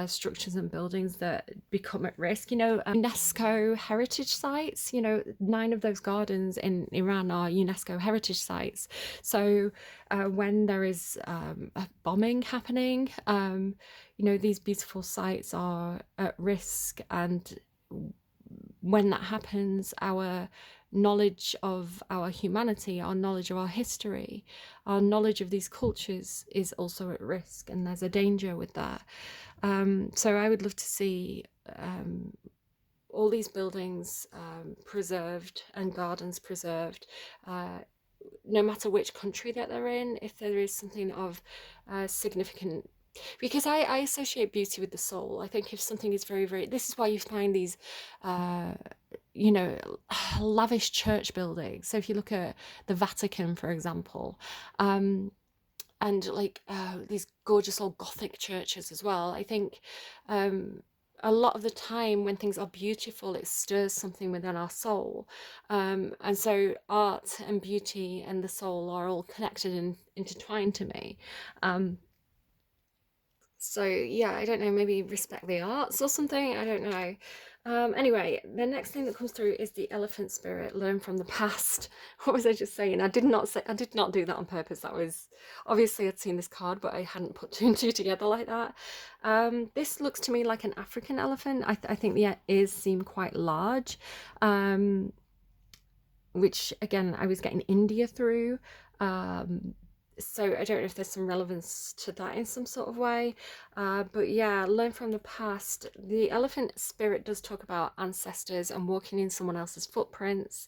A: structures and buildings that become at risk. You know, UNESCO heritage sites, you know, 9 of those gardens in Iran are UNESCO heritage sites. So when there is a bombing happening, you know, these beautiful sites are at risk, and when that happens, our knowledge of our humanity, our knowledge of our history, our knowledge of these cultures is also at risk, and there's a danger with that. So I would love to see all these buildings preserved and gardens preserved, no matter which country that they're in, if there is something of significant, because I associate beauty with the soul. I think if something is very, very, this is why you find these, you know, lavish church buildings. So if you look at the Vatican, for example, and like these gorgeous old Gothic churches as well, I think a lot of the time when things are beautiful, it stirs something within our soul. And so art and beauty and the soul are all connected and intertwined to me. Um, so yeah, I don't know, maybe respect the arts or something, I don't know. Anyway, the next thing that comes through is the elephant spirit, learn from the past. What was I just saying? I did not do that on purpose. That was, obviously I'd seen this card, but I hadn't put 2 and 2 together like that. This looks to me like an African elephant. I think the ears seem quite large, which again, I was getting India through. So I don't know if there's some relevance to that in some sort of way. But yeah, learn from the past. The elephant spirit does talk about ancestors and walking in someone else's footprints,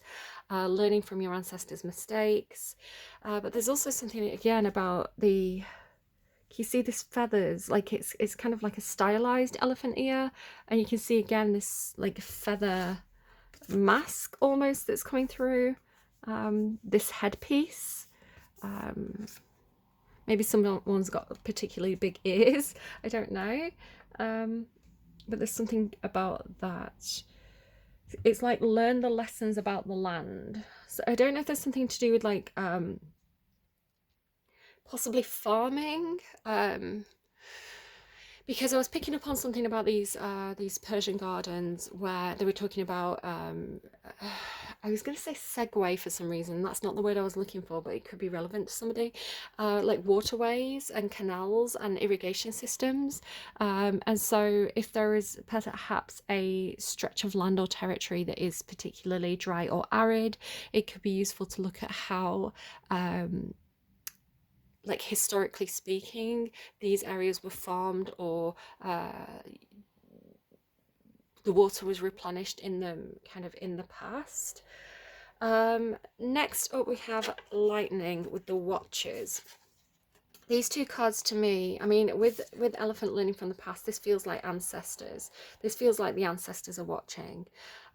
A: learning from your ancestors' mistakes. But there's also something again about the, can you see this feathers? Like it's kind of like a stylized elephant ear, and you can see again this like feather mask almost that's coming through this headpiece. Maybe someone's got particularly big ears, I don't know. But there's something about that. It's like learn the lessons about the land. So I don't know if there's something to do with like possibly farming. Because I was picking up on something about these Persian gardens where they were talking about I was going to say segue for some reason. That's not the word I was looking for, but it could be relevant to somebody. Like waterways and canals and irrigation systems. And so if there is perhaps a stretch of land or territory that is particularly dry or arid, it could be useful to look at how like historically speaking, these areas were farmed, or the water was replenished in them kind of in the past. Next up we have lightning with the watchers. These 2 cards to me, I mean, with elephant learning from the past, this feels like ancestors. This feels like the ancestors are watching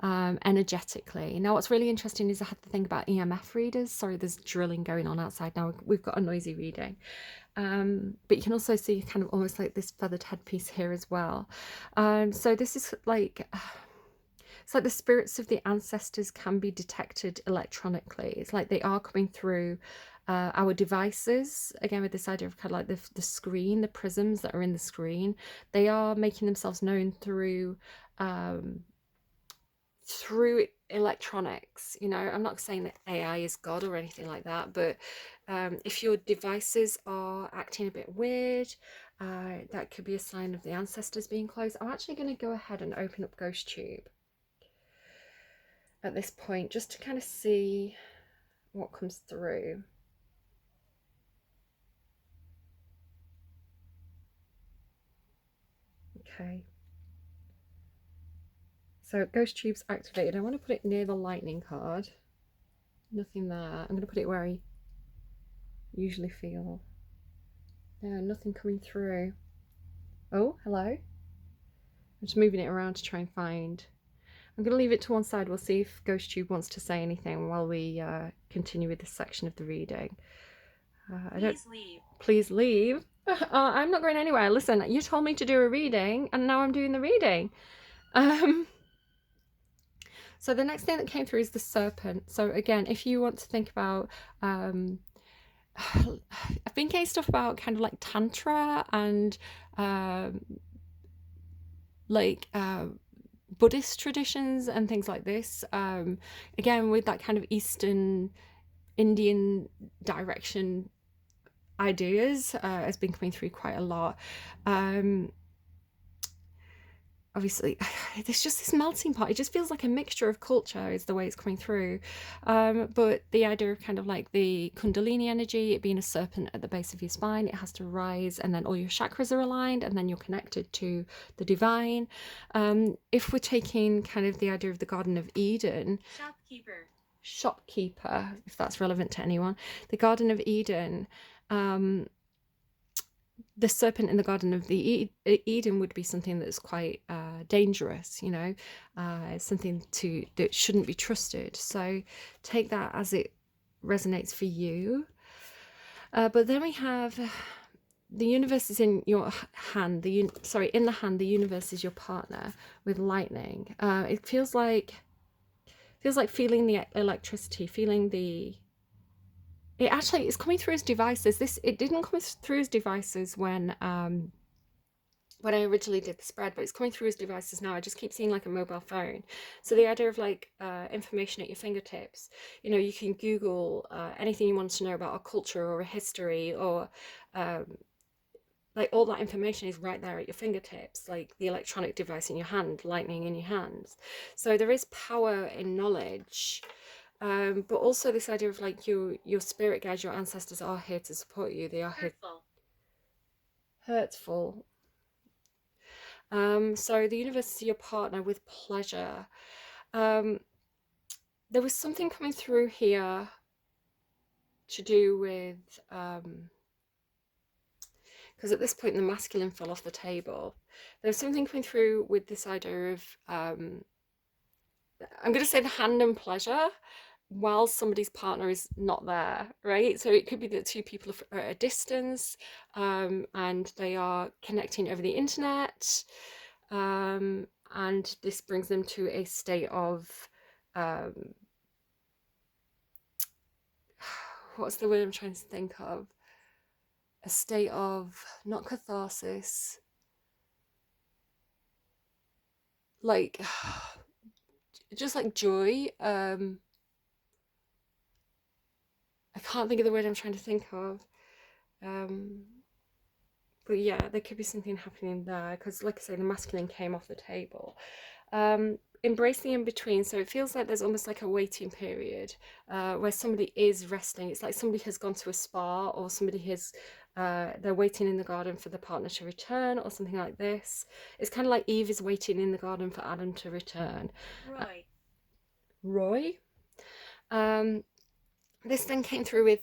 A: energetically. Now, what's really interesting is I had to think about EMF readers. Sorry, there's drilling going on outside now. We've got a noisy reading. But you can also see kind of almost like this feathered headpiece here as well. So this is like... It's like the spirits of the ancestors can be detected electronically. It's like they are coming through our devices, again with this idea of kind of like the screen, the prisms that are in the screen. They are making themselves known through electronics. You know, I'm not saying that AI is God or anything like that, but if your devices are acting a bit weird, that could be a sign of the ancestors being close. I'm actually going to go ahead and open up GhostTube at this point just to kind of see what comes through. Okay. So ghost tube's activated. I want to put it near the lightning card. Nothing there. I'm going to put it where I usually feel. No, nothing coming through. Oh, hello. I'm just moving it around to try and find. I'm going to leave it to one side. We'll see if Ghost Tube wants to say anything while we continue with this section of the reading.
B: Please leave.
A: Please leave. I'm not going anywhere. Listen, you told me to do a reading, and now I'm doing the reading. So the next thing that came through is the serpent. So again, if you want to think about, I've been getting stuff about kind of like tantra and Buddhist traditions and things like this. Again, with that kind of Eastern Indian direction ideas has been coming through quite a lot. Obviously, there's just this melting pot. It just feels like a mixture of culture is the way it's coming through. But the idea of kind of like the Kundalini energy, it being a serpent at the base of your spine, it has to rise, and then all your chakras are aligned, and then you're connected to the divine. If we're taking kind of the idea of the Garden of Eden, shopkeeper, if that's relevant to anyone, the Garden of Eden, the serpent in the Garden of the Eden would be something that's quite dangerous, you know, something that shouldn't be trusted. So take that as it resonates for you. But then we have the universe is in your hand. In the hand, the universe is your partner with lightning. It feels like feeling the electricity, feeling the. It actually is coming through as devices. It didn't come through as devices when I originally did the spread, but it's coming through as devices now. I just keep seeing like a mobile phone. So the idea of like information at your fingertips. You know, you can Google anything you want to know about a culture or a history, or like all that information is right there at your fingertips, like the electronic device in your hand, lightning in your hands. So there is power in knowledge. But also this idea of like your spirit guides, your ancestors are here to support you. They are hurtful. So the universe is your partner with pleasure. There was something coming through here to do with because at this point the masculine fell off the table. There was something coming through with this idea of I'm going to say the hand and pleasure while somebody's partner is not there, right? So it could be that two people are at a distance and they are connecting over the internet, and this brings them to a state of what's the word I'm trying to think of? A state of not catharsis, like just like joy. I can't think of the word I'm trying to think of. But yeah, there could be something happening there because, like I say, the masculine came off the table. Embrace the in-between. So it feels like there's almost like a waiting period where somebody is resting. It's like somebody has gone to a spa, or somebody has, they're waiting in the garden for the partner to return, or something like this. It's kind of like Eve is waiting in the garden for Adam to return. Roy? This then came through with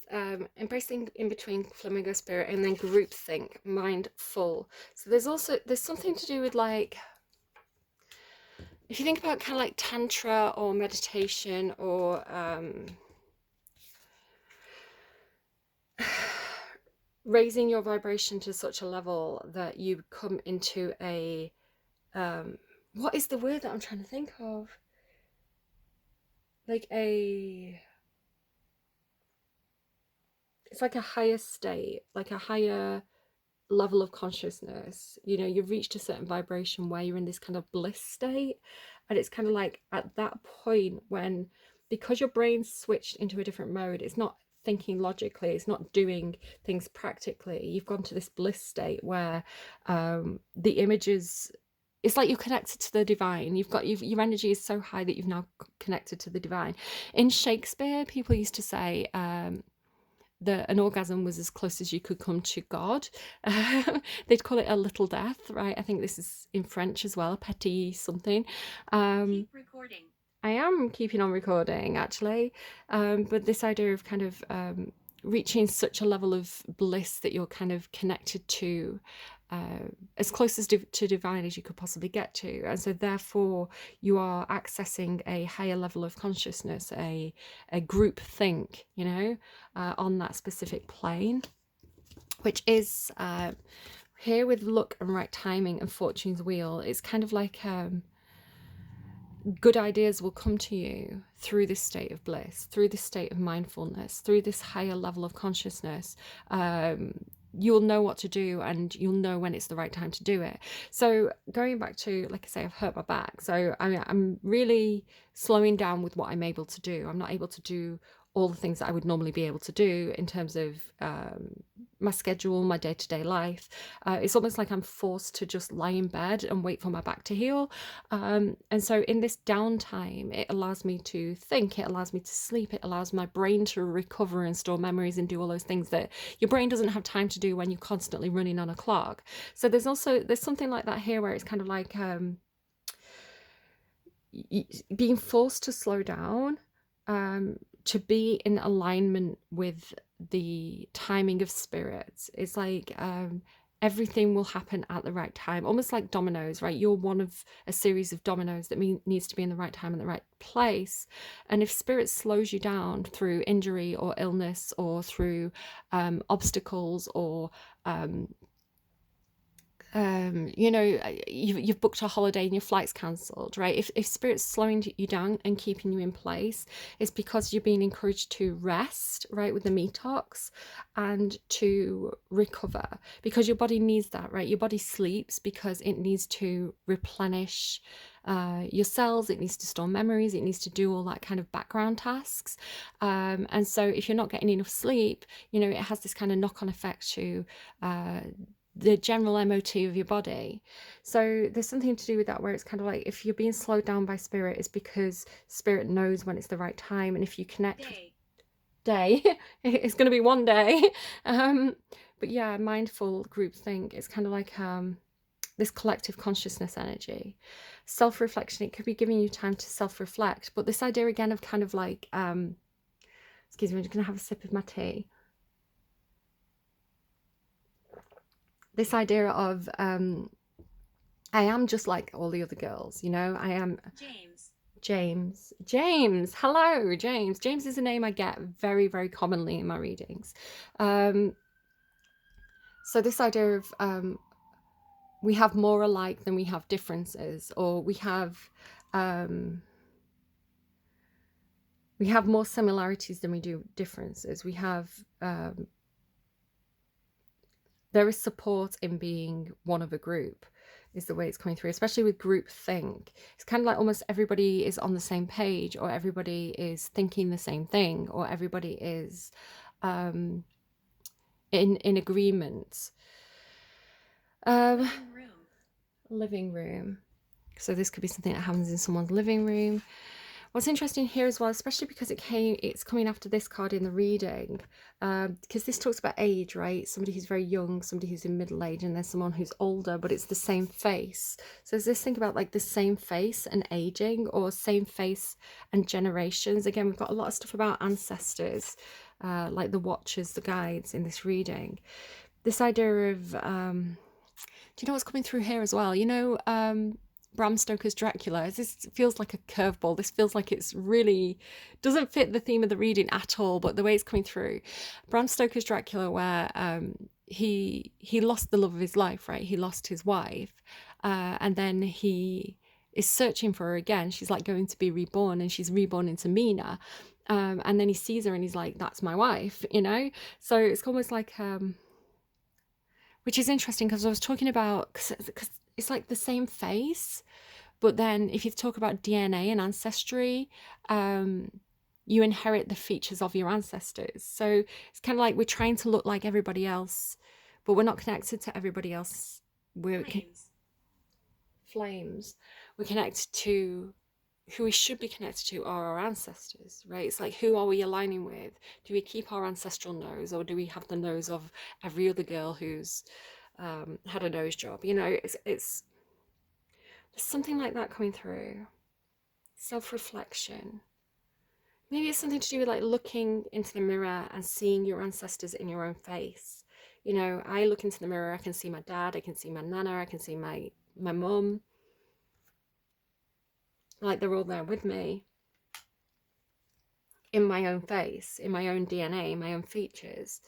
A: embracing in between flamingo spirit, and then groupthink, mindful. So there's something to do with like, if you think about kind of like tantra or meditation or raising your vibration to such a level that you come into a what is the word that I'm trying to think of? Like it's like a higher state, like a higher level of consciousness. You know, you've reached a certain vibration where you're in this kind of bliss state, and it's kind of like at that point when, because your brain's switched into a different mode, it's not thinking logically, it's not doing things practically, you've gone to this bliss state where the images, it's like you're connected to the divine. Your energy is so high that you've now connected to the divine. In Shakespeare, people used to say an orgasm was as close as you could come to God. They'd call it a little death, right? I think this is in French as well, petit something.
B: Keep recording.
A: I am keeping on recording, actually. But this idea of kind of reaching such a level of bliss that you're kind of connected to as close as to divine as you could possibly get to. And so therefore you are accessing a higher level of consciousness, a group think, you know, on that specific plane, which is here with luck and right timing and fortune's wheel. It's kind of like good ideas will come to you through this state of bliss, through this state of mindfulness, through this higher level of consciousness. You'll know what to do, and you'll know when it's the right time to do it. So going back to, like I say, I've hurt my back. So I'm really slowing down with what I'm able to do. I'm not able to do all the things that I would normally be able to do in terms of my schedule, my day-to-day life. It's almost like I'm forced to just lie in bed and wait for my back to heal. And so in this downtime, it allows me to think, it allows me to sleep, it allows my brain to recover and store memories and do all those things that your brain doesn't have time to do when you're constantly running on a clock. So there's something like that here where it's kind of like being forced to slow down, to be in alignment with the timing of spirits. It's like everything will happen at the right time, almost like dominoes, right? You're one of a series of dominoes that needs to be in the right time and the right place. And if spirit slows you down through injury or illness or through obstacles or you know, you've booked a holiday and your flight's cancelled, right? If spirit's slowing you down and keeping you in place, it's because you're being encouraged to rest, right, with the metox, and to recover, because your body needs that, right? Your body sleeps because it needs to replenish your cells, it needs to store memories, it needs to do all that kind of background tasks. And so if you're not getting enough sleep, you know, it has this kind of knock-on effect to the general MOT of your body. So there's something to do with that, where it's kind of like if you're being slowed down by spirit, it's because spirit knows when it's the right time. And if you connect day it's going to be one day. But yeah, mindful group think, it's kind of like this collective consciousness energy. Self-reflection, it could be giving you time to self-reflect, but this idea again of kind of like excuse me, I'm just going to have a sip of my tea. This idea of I am just like all the other girls, you know. I am James. Hello, James. James is a name I get very, very commonly in my readings. So this idea of we have more alike than we have differences, or we have more similarities than we do differences. We have there is support in being one of a group, is the way it's coming through, especially with group think. It's kind of like almost everybody is on the same page, or everybody is thinking the same thing, or everybody is in agreement. Living room. So this could be something that happens in someone's living room. What's interesting here as well, especially because it's coming after this card in the reading, because this talks about age, right? Somebody who's very young, somebody who's in middle age, and there's someone who's older, but it's the same face. So there's this thing about like the same face and aging, or same face and generations. Again, we've got a lot of stuff about ancestors, like the watchers, the guides in this reading. This idea of, do you know what's coming through here as well? You know, Bram Stoker's Dracula. This feels like a curveball. This feels like it's really doesn't fit the theme of the reading at all, but the way it's coming through. Bram Stoker's Dracula, where he lost the love of his life, right? He lost his wife, and then he is searching for her again. She's like going to be reborn, and she's reborn into Mina. And then he sees her and he's like, that's my wife, you know? So it's almost like, which is interesting, because I was talking about, because it's like the same face, but then if you talk about DNA and ancestry, you inherit the features of your ancestors. So it's kind of like we're trying to look like everybody else, but we're not connected to everybody else. We're flames. We're connected to who we should be connected to are our ancestors, right? It's like, who are we aligning with? Do we keep our ancestral nose, or do we have the nose of every other girl who's had a nose job? You know, it's there's something like that coming through. Self-reflection. Maybe it's something to do with like looking into the mirror and seeing your ancestors in your own face. You know, I look into the mirror, I can see my dad, I can see my nana, I can see my mum. Like, they're all there with me in my own face, in my own DNA, my own features.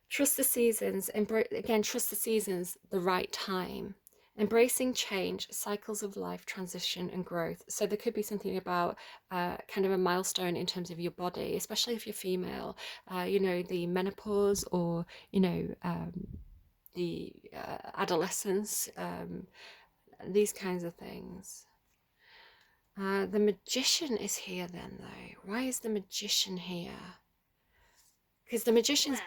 A: Trust the seasons, again, trust the seasons, the right time. Embracing change, cycles of life, transition and growth. So there could be something about kind of a milestone in terms of your body, especially if you're female, you know, the menopause, or, you know, the adolescence, these kinds of things. The magician is here then, though. Why is the magician here? Because the magician's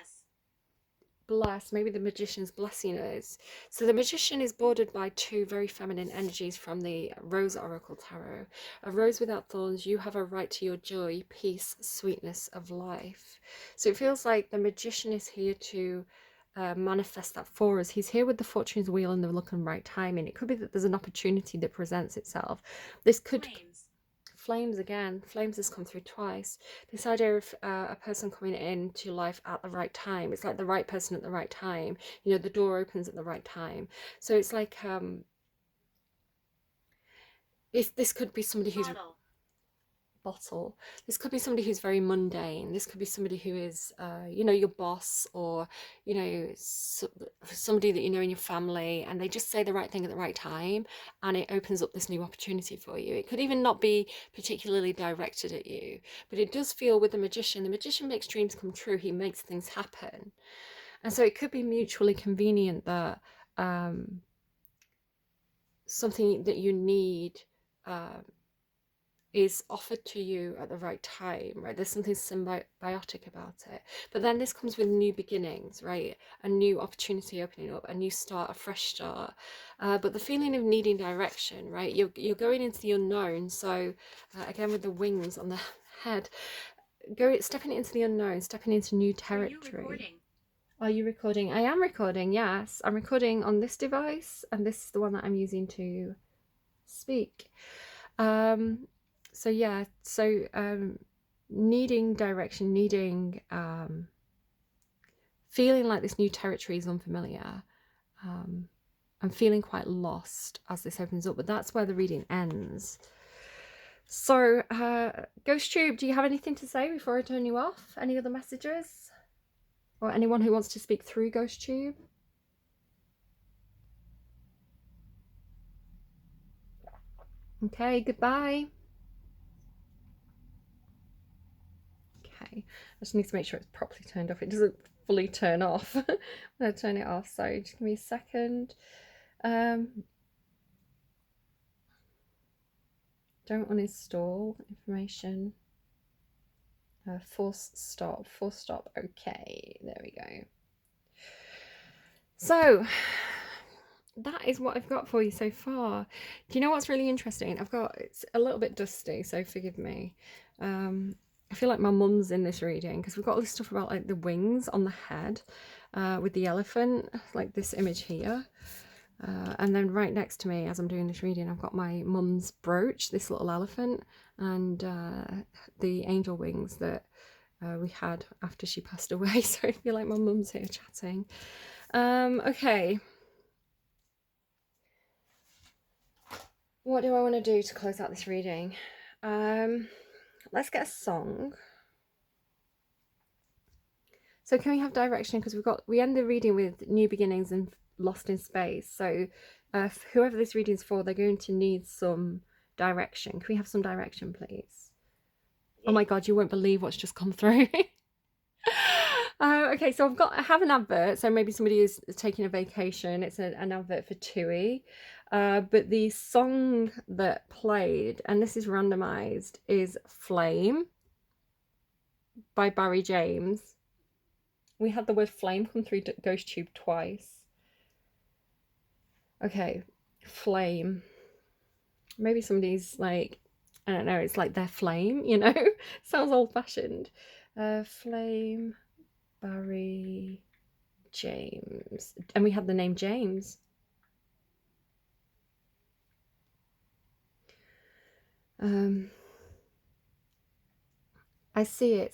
A: blessed. Maybe the magician's blessing us. So the magician is bordered by two very feminine energies from the Rose Oracle Tarot. A rose without thorns, you have a right to your joy, peace, sweetness of life. So it feels like the magician is here to manifest that for us. He's here with the fortune's wheel and the look and right timing. It could be that there's an opportunity that presents itself. This could... Flames again. Flames has come through twice. This idea of a person coming into life at the right time. It's like the right person at the right time. You know, the door opens at the right time. So it's like, if this could be somebody who's... Bottle. This could be somebody who's very mundane. This could be somebody who is, you know, your boss, or, you know, somebody that you know in your family, and they just say the right thing at the right time, and it opens up this new opportunity for you. It could even not be particularly directed at you, but it does feel with the magician. The magician makes dreams come true. He makes things happen. And so it could be mutually convenient that something that you need is offered to you at the right time, right? There's something symbiotic about it. But then this comes with new beginnings, right? A new opportunity opening up, a new start, a fresh start. But the feeling of needing direction, right? You're going into the unknown. So again, with the wings on the head, stepping into the unknown, stepping into new territory. Are you recording? I am recording, yes. I'm recording on this device, and this is the one that I'm using to speak. So yeah, so needing direction, needing feeling like this new territory is unfamiliar, and feeling quite lost as this opens up, but that's where the reading ends. So Ghost Tube, do you have anything to say before I turn you off? Any other messages, or anyone who wants to speak through Ghost Tube? Okay, goodbye. Okay, I just need to make sure it's properly turned off. It doesn't fully turn off when I turn it off, so just give me a second. Don't uninstall information. Force stop. Okay, there we go. So that is what I've got for you so far. Do you know what's really interesting? It's a little bit dusty, so forgive me. I feel like my mum's in this reading, because we've got all this stuff about like the wings on the head with the elephant, like this image here. And then right next to me, as I'm doing this reading, I've got my mum's brooch, this little elephant, and the angel wings that we had after she passed away. So I feel like my mum's here chatting. Okay. What do I want to do to close out this reading? Let's get a song. So can we have direction? Because we end the reading with new beginnings and lost in space. So whoever this reading is for, they're going to need some direction. Can we have some direction, please? Oh my God, you won't believe what's just come through. Okay, so I have an advert. So maybe somebody is taking a vacation. It's an advert for TUI. But the song that played, and this is randomized, is Flame by Barry James. We had the word flame come through Ghost Tube twice. Okay, flame. Maybe somebody's like I don't know, it's like their flame, you know? Sounds old-fashioned. Flame, Barry, James. And we had the name James. I see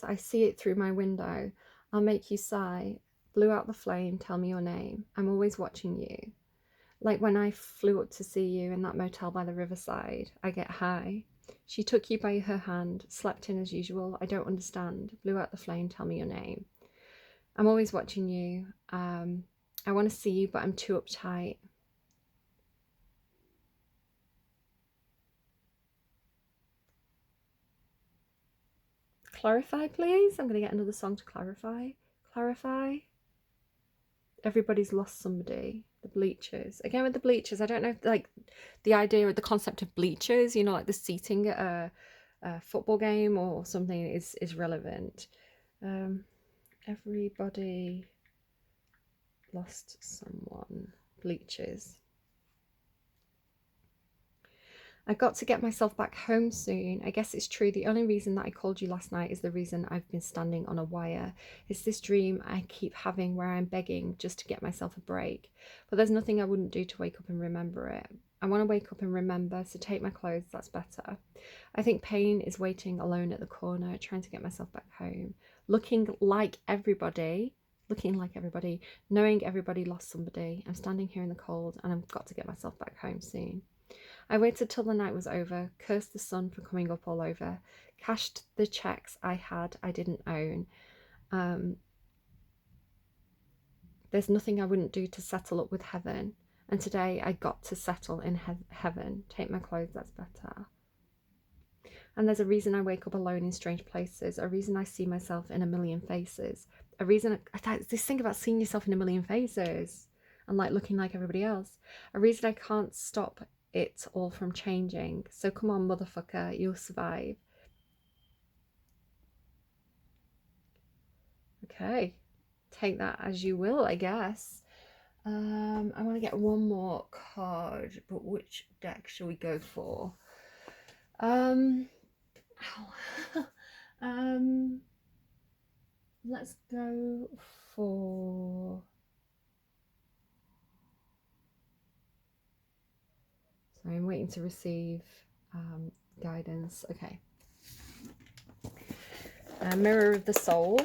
A: it through my window. I'll make you sigh. Blew out the flame, tell me your name. I'm always watching you. Like when I flew up to see you in that motel by the riverside, I get high. She took you by her hand, slept in as usual. I don't understand. Blew out the flame, tell me your name. I'm always watching you. I want to see you, but I'm too uptight. Clarify, please. I'm going to get another song to clarify. Clarify. Everybody's lost somebody. The bleachers. Again with the bleachers, I don't know if like the idea or the concept of bleachers, you know, like the seating at a football game or something is relevant. Everybody lost someone. Bleachers. I've got to get myself back home soon. I guess it's true. The only reason that I called you last night is the reason I've been standing on a wire. It's this dream I keep having where I'm begging just to get myself a break. But there's nothing I wouldn't do to wake up and remember it. I want to wake up and remember, so take my clothes, that's better. I think pain is waiting alone at the corner, trying to get myself back home. Looking like everybody, knowing everybody lost somebody. I'm standing here in the cold and I've got to get myself back home soon. I waited till the night was over, cursed the sun for coming up all over, cashed the checks I didn't own. There's nothing I wouldn't do to settle up with heaven. And today I got to settle in heaven. Take my clothes, that's better. And there's a reason I wake up alone in strange places, a reason I see myself in a million faces, a reason this thing about seeing yourself in a million faces and like looking like everybody else, a reason I can't stop it all from changing. So come on, motherfucker, you'll survive. Okay, take that as you will, I guess. I want to get one more card, but which deck shall we go for? Let's go for... So I'm waiting to receive guidance. Okay. Mirror of the Soul.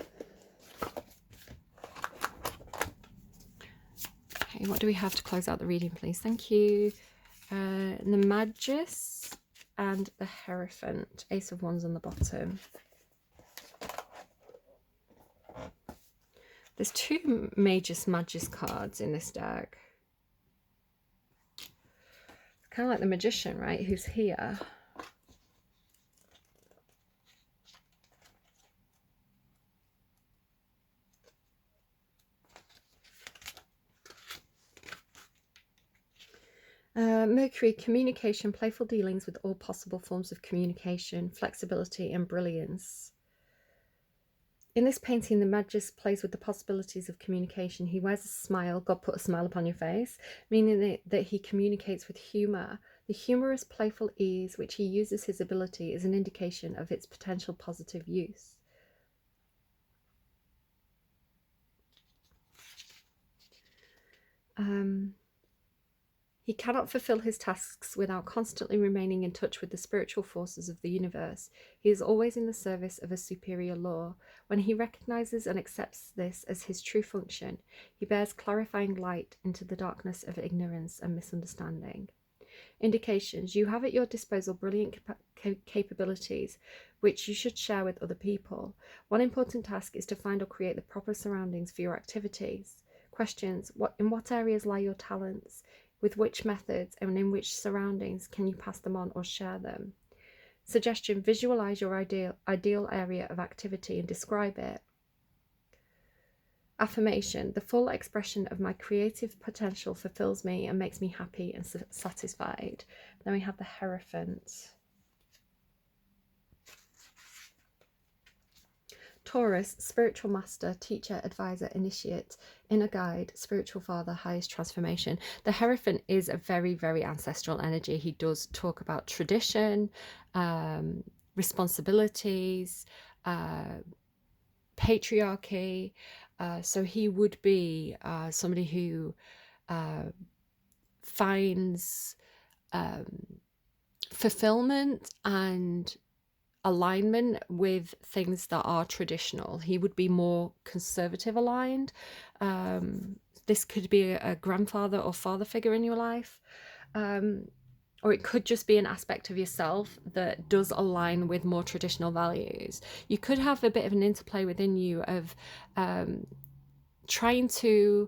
A: Okay, what do we have to close out the reading, please? Thank you. The Magus and the Hierophant. Ace of Wands on the bottom. There's two Magus cards in this deck. Kind of like the Magician, right? Who's here. Mercury, communication, playful dealings with all possible forms of communication, flexibility and brilliance. In this painting, the Magus plays with the possibilities of communication. He wears a smile. God put a smile upon your face, meaning that he communicates with humour. The humorous, playful ease which he uses his ability is an indication of its potential positive use. He cannot fulfill his tasks without constantly remaining in touch with the spiritual forces of the universe. He is always in the service of a superior law. When he recognizes and accepts this as his true function, he bears clarifying light into the darkness of ignorance and misunderstanding. Indications. You have at your disposal brilliant capabilities which you should share with other people. One important task is to find or create the proper surroundings for your activities. Questions. In what areas lie your talents? With which methods and in which surroundings can you pass them on or share them? Suggestion. Visualize your ideal area of activity and describe it. Affirmation. The full expression of my creative potential fulfills me and makes me happy and satisfied. Then we have the Hierophant. Taurus, spiritual master, teacher, advisor, initiate, inner guide, spiritual father, highest transformation. The Hierophant is a very, very ancestral energy. He does talk about tradition, responsibilities, patriarchy. So he would be somebody who finds fulfillment and alignment with things that are traditional. He would be more conservative aligned. This could be a grandfather or father figure in your life. Or it could just be an aspect of yourself that does align with more traditional values. You could have a bit of an interplay within you of trying to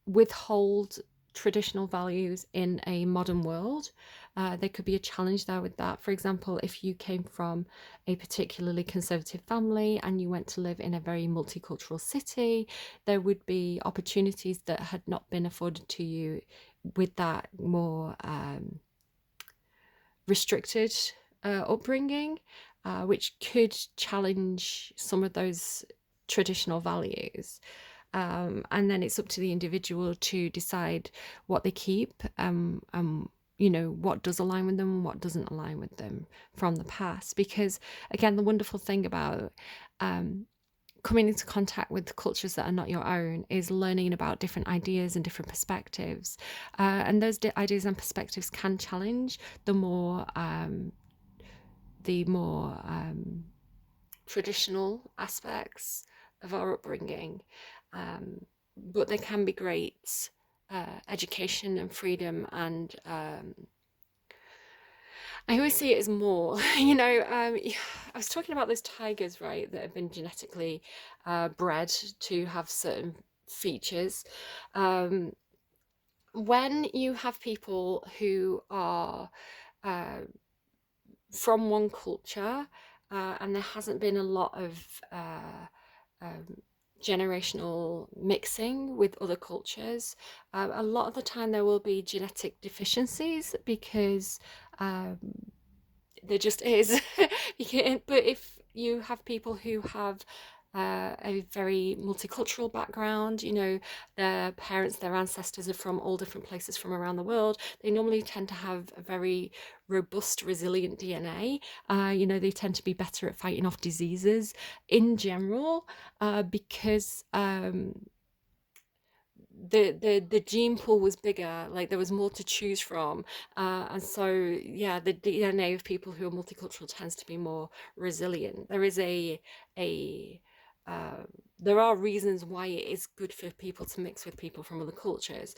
A: withhold traditional values in a modern world. There could be a challenge there with that. For example, if you came from a particularly conservative family and you went to live in a very multicultural city, there would be opportunities that had not been afforded to you with that more restricted upbringing, which could challenge some of those traditional values. And then it's up to the individual to decide what they keep, what does align with them and what doesn't align with them from the past. Because again, the wonderful thing about coming into contact with cultures that are not your own is learning about different ideas and different perspectives. And those ideas and perspectives can challenge the more traditional aspects of our upbringing. But there can be great education and freedom, and I always see it as more, I was talking about those tigers, right, that have been genetically bred to have certain features. When you have people who are from one culture and there hasn't been a lot of generational mixing with other cultures, a lot of the time there will be genetic deficiencies because there just is. But if you have people who have a very multicultural background, their parents, their ancestors are from all different places from around the world, they normally tend to have a very robust, resilient DNA. They tend to be better at fighting off diseases in general, because the gene pool was bigger, like there was more to choose from, and so yeah, the DNA of people who are multicultural tends to be more resilient. There are reasons why it is good for people to mix with people from other cultures.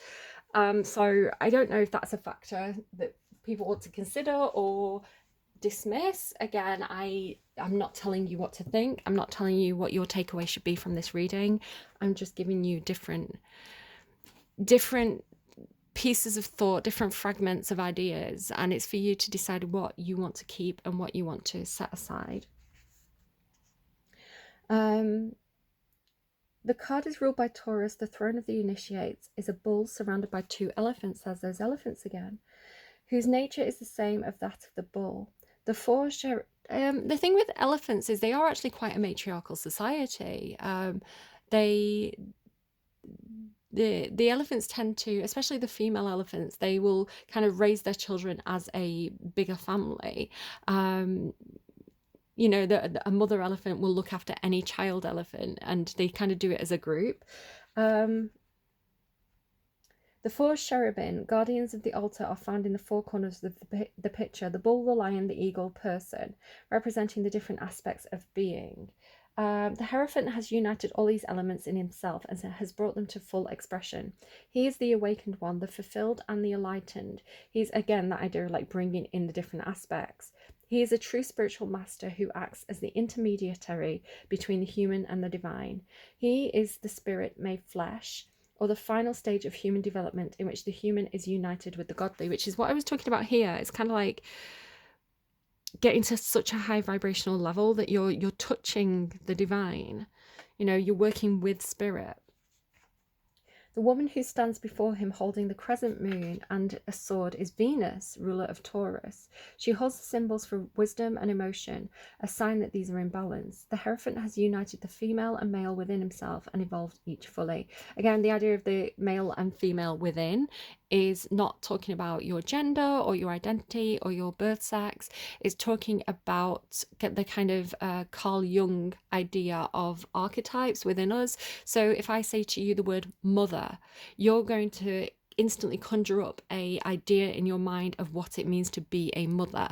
A: So I don't know if that's a factor that people ought to consider or dismiss. Again, I'm not telling you what to think. I'm not telling you what your takeaway should be from this reading. I'm just giving you different pieces of thought, different fragments of ideas, and it's for you to decide what you want to keep and what you want to set aside. The card is ruled by Taurus. The throne of the initiates is a bull surrounded by two elephants. There's those elephants again, whose nature is the same of that of the bull. The thing with elephants is they are actually quite a matriarchal society. The elephants tend to, especially the female elephants, they will kind of raise their children as a bigger family. A mother elephant will look after any child elephant, and they kind of do it as a group. The four cherubim, guardians of the altar, are found in the four corners of the picture: the bull, the lion, the eagle, person, representing the different aspects of being. The Hierophant has united all these elements in himself and has brought them to full expression. He is the awakened one, the fulfilled and the enlightened. He's, again, that idea of like bringing in the different aspects. He is a true spiritual master who acts as the intermediary between the human and the divine. He is the spirit made flesh, or the final stage of human development in which the human is united with the godly, which is what I was talking about here. It's kind of like getting to such a high vibrational level that you're touching the divine. You're working with spirit. The woman who stands before him holding the crescent moon and a sword is Venus, ruler of Taurus. She holds the symbols for wisdom and emotion, a sign that these are in balance. The Hierophant has united the female and male within himself and evolved each fully. Again, the idea of the male and female within is not talking about your gender or your identity or your birth sex. It's talking about the kind of Carl Jung idea of archetypes within us. So if I say to you the word mother, you're going to instantly conjure up a idea in your mind of what it means to be a mother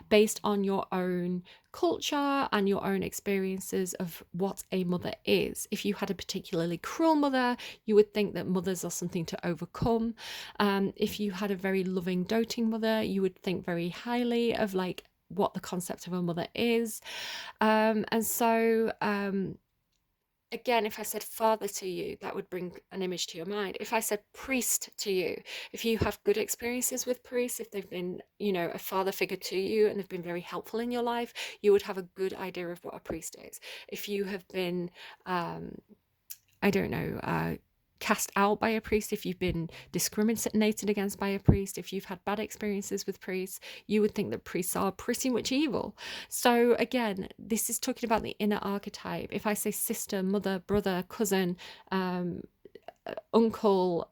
A: based on your own culture and your own experiences of what a mother is. If you had a particularly cruel mother, you would think that mothers are something to overcome. If you had a very loving, doting mother, you would think very highly of like what the concept of a mother is. Again, if I said father to you, that would bring an image to your mind. If I said priest to you, if you have good experiences with priests, if they've been, a father figure to you and they've been very helpful in your life, you would have a good idea of what a priest is. If you have been, cast out by a priest, if you've been discriminated against by a priest, if you've had bad experiences with priests, you would think that priests are pretty much evil. So again, this is talking about the inner archetype. If I say sister, mother, brother, cousin, uncle,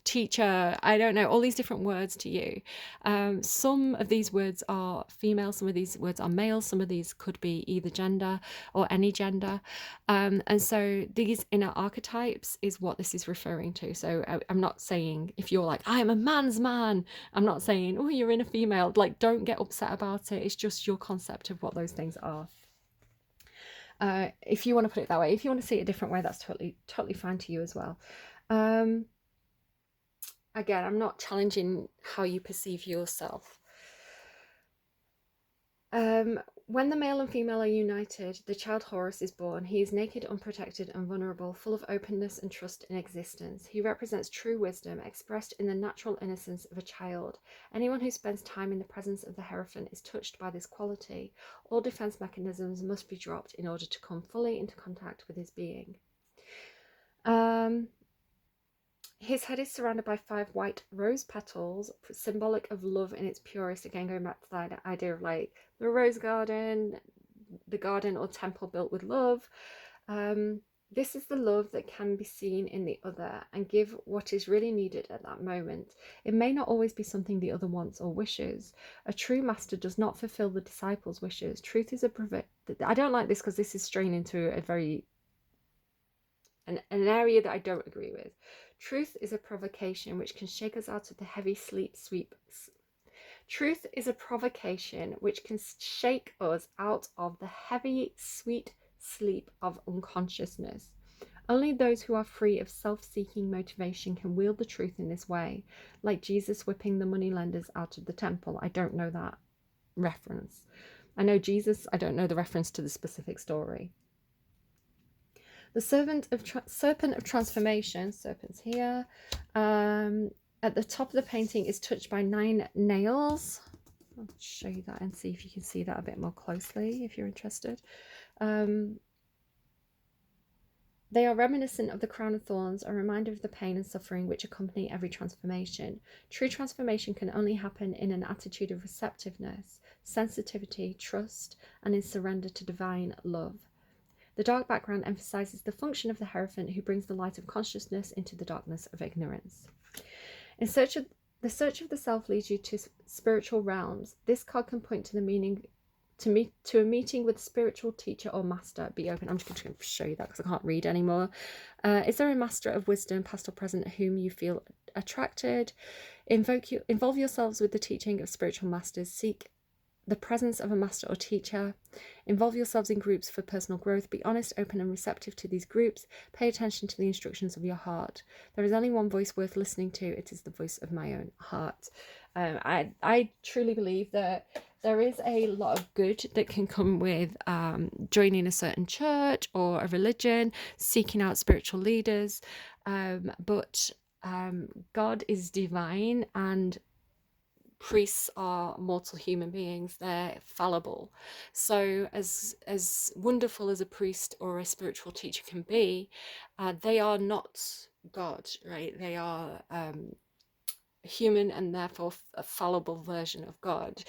A: teacher, I don't know, all these different words to you. Some of these words are female, some of these words are male, some of these could be either gender or any gender. And so these inner archetypes is what this is referring to. So I'm not saying if you're like, I am a man's man, I'm not saying, oh, you're in a female, like don't get upset about it. It's just your concept of what those things are. If you want to put it that way, if you want to see it a different way, that's totally fine to you as well. Again, I'm not challenging how you perceive yourself. When the male and female are united, the child Horus is born. He is naked, unprotected, and vulnerable, full of openness and trust in existence. He represents true wisdom, expressed in the natural innocence of a child. Anyone who spends time in the presence of the Hierophant is touched by this quality. All defense mechanisms must be dropped in order to come fully into contact with his being. His head is surrounded by 5 white rose petals, symbolic of love in its purest. Again, going back to that idea of like the rose garden, the garden or temple built with love. This is the love that can be seen in the other and give what is really needed at that moment. It may not always be something the other wants or wishes. A true master does not fulfill the disciple's wishes. Truth is I don't like this because this is straying into a very an area that I don't agree with. Truth is a provocation which can shake us out of the heavy Truth is a provocation which can shake us out of the heavy, sweet sleep of unconsciousness. Only those who are free of self-seeking motivation can wield the truth in this way, like Jesus whipping the moneylenders out of the temple. I don't know that reference. I know Jesus, I don't know the reference to the specific story. The serpent of transformation, serpent's here, at the top of the painting is touched by 9 nails. I'll show you that and see if you can see that a bit more closely if you're interested. They are reminiscent of the crown of thorns, a reminder of the pain and suffering which accompany every transformation. True transformation can only happen in an attitude of receptiveness, sensitivity, trust, and in surrender to divine love. The dark background emphasizes the function of the Hierophant who brings the light of consciousness into the darkness of ignorance. The search of the self leads you to spiritual realms. This card can point to the meaning to a meeting with a spiritual teacher or master. Be open. I'm just going to show you that because I can't read anymore. Is there a master of wisdom, past or present, whom you feel attracted? Involve yourselves with the teaching of spiritual masters. Seek the presence of a master or teacher. Involve yourselves in groups for personal growth. Be honest, open, and receptive to these groups. Pay attention to the instructions of your heart. There is only one voice worth listening to. It is the voice of my own heart. I truly believe that there is a lot of good that can come with joining a certain church or a religion, seeking out spiritual leaders. But God is divine, and priests are mortal human beings, they're fallible. So as wonderful as a priest or a spiritual teacher can be, they are not God, right? They are human and therefore a fallible version of God.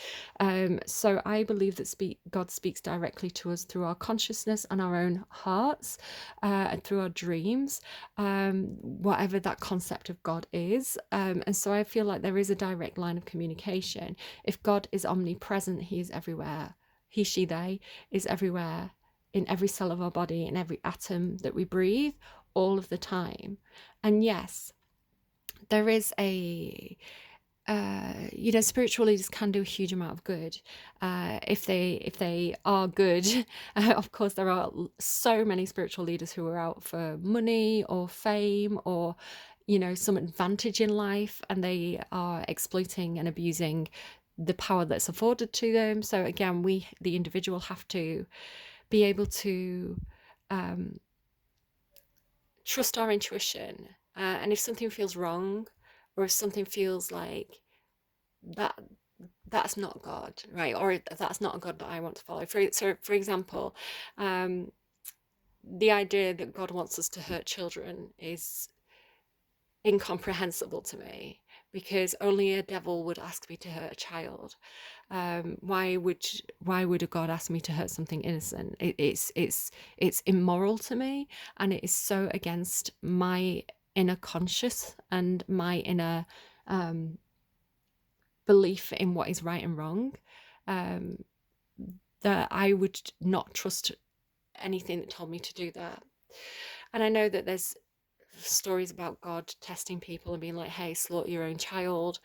A: So I believe that God speaks directly to us through our consciousness and our own hearts, and through our dreams, whatever that concept of God is. And so I feel like there is a direct line of communication. If God is omnipresent, he is everywhere. He, she, they is everywhere, in every cell of our body, in every atom that we breathe, all of the time. And yes, there is spiritual leaders can do a huge amount of good if they are good. Of course, there are so many spiritual leaders who are out for money or fame or some advantage in life, and they are exploiting and abusing the power that's afforded to them. So again, we, the individual, have to be able to trust our intuition, and if something feels wrong, or if something feels like that that's not God, right? Or that's not a God that I want to follow. For example, the idea that God wants us to hurt children is incomprehensible to me, because only a devil would ask me to hurt a child. Why would a God ask me to hurt something innocent? It's immoral to me, and it is so against my inner conscious and my inner belief in what is right and wrong, that I would not trust anything that told me to do that. And I know that there's stories about God testing people and being like, hey, slaughter your own child.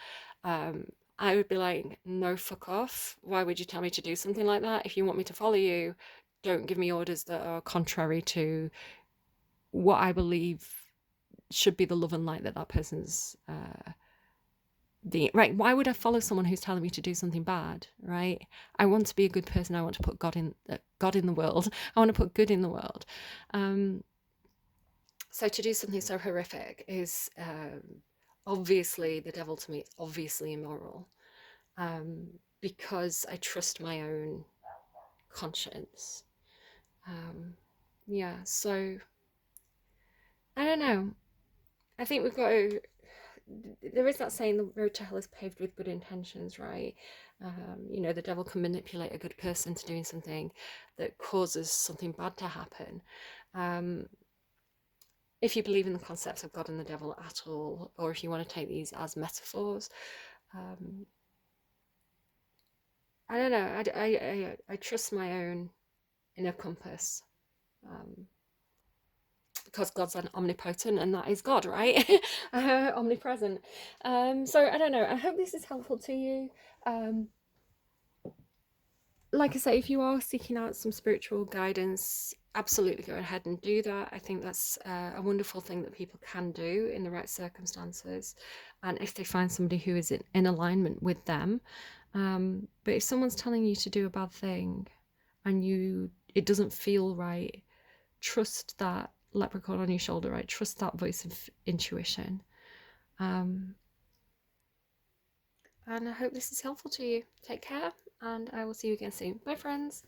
A: I would be like, no, fuck off. Why would you tell me to do something like that? If you want me to follow you, don't give me orders that are contrary to what I believe should be the love and light that that person's right. Why would I follow someone who's telling me to do something bad, right? I want to be a good person. I want to put God in the world. I want to put good in the world. So to do something so horrific is obviously the devil to me. It's obviously immoral, because I trust my own conscience. Yeah, so I don't know. I think we've got to. There is that saying, the road to hell is paved with good intentions, right? The devil can manipulate a good person to doing something that causes something bad to happen. If you believe in the concepts of God and the devil at all, or if you want to take these as metaphors, I don't know. I trust my own inner compass, because God's omnipotent, and that is God, right? Omnipresent. So I don't know. I hope this is helpful to you. Like I say, if you are seeking out some spiritual guidance, absolutely go ahead and do that. I think that's a wonderful thing that people can do in the right circumstances, and if they find somebody who is in alignment with them. But if someone's telling you to do a bad thing and it doesn't feel right, trust that leprechaun on your shoulder, right? Trust that voice of intuition. And I hope this is helpful to you. Take care, and I will see you again soon. Bye, friends.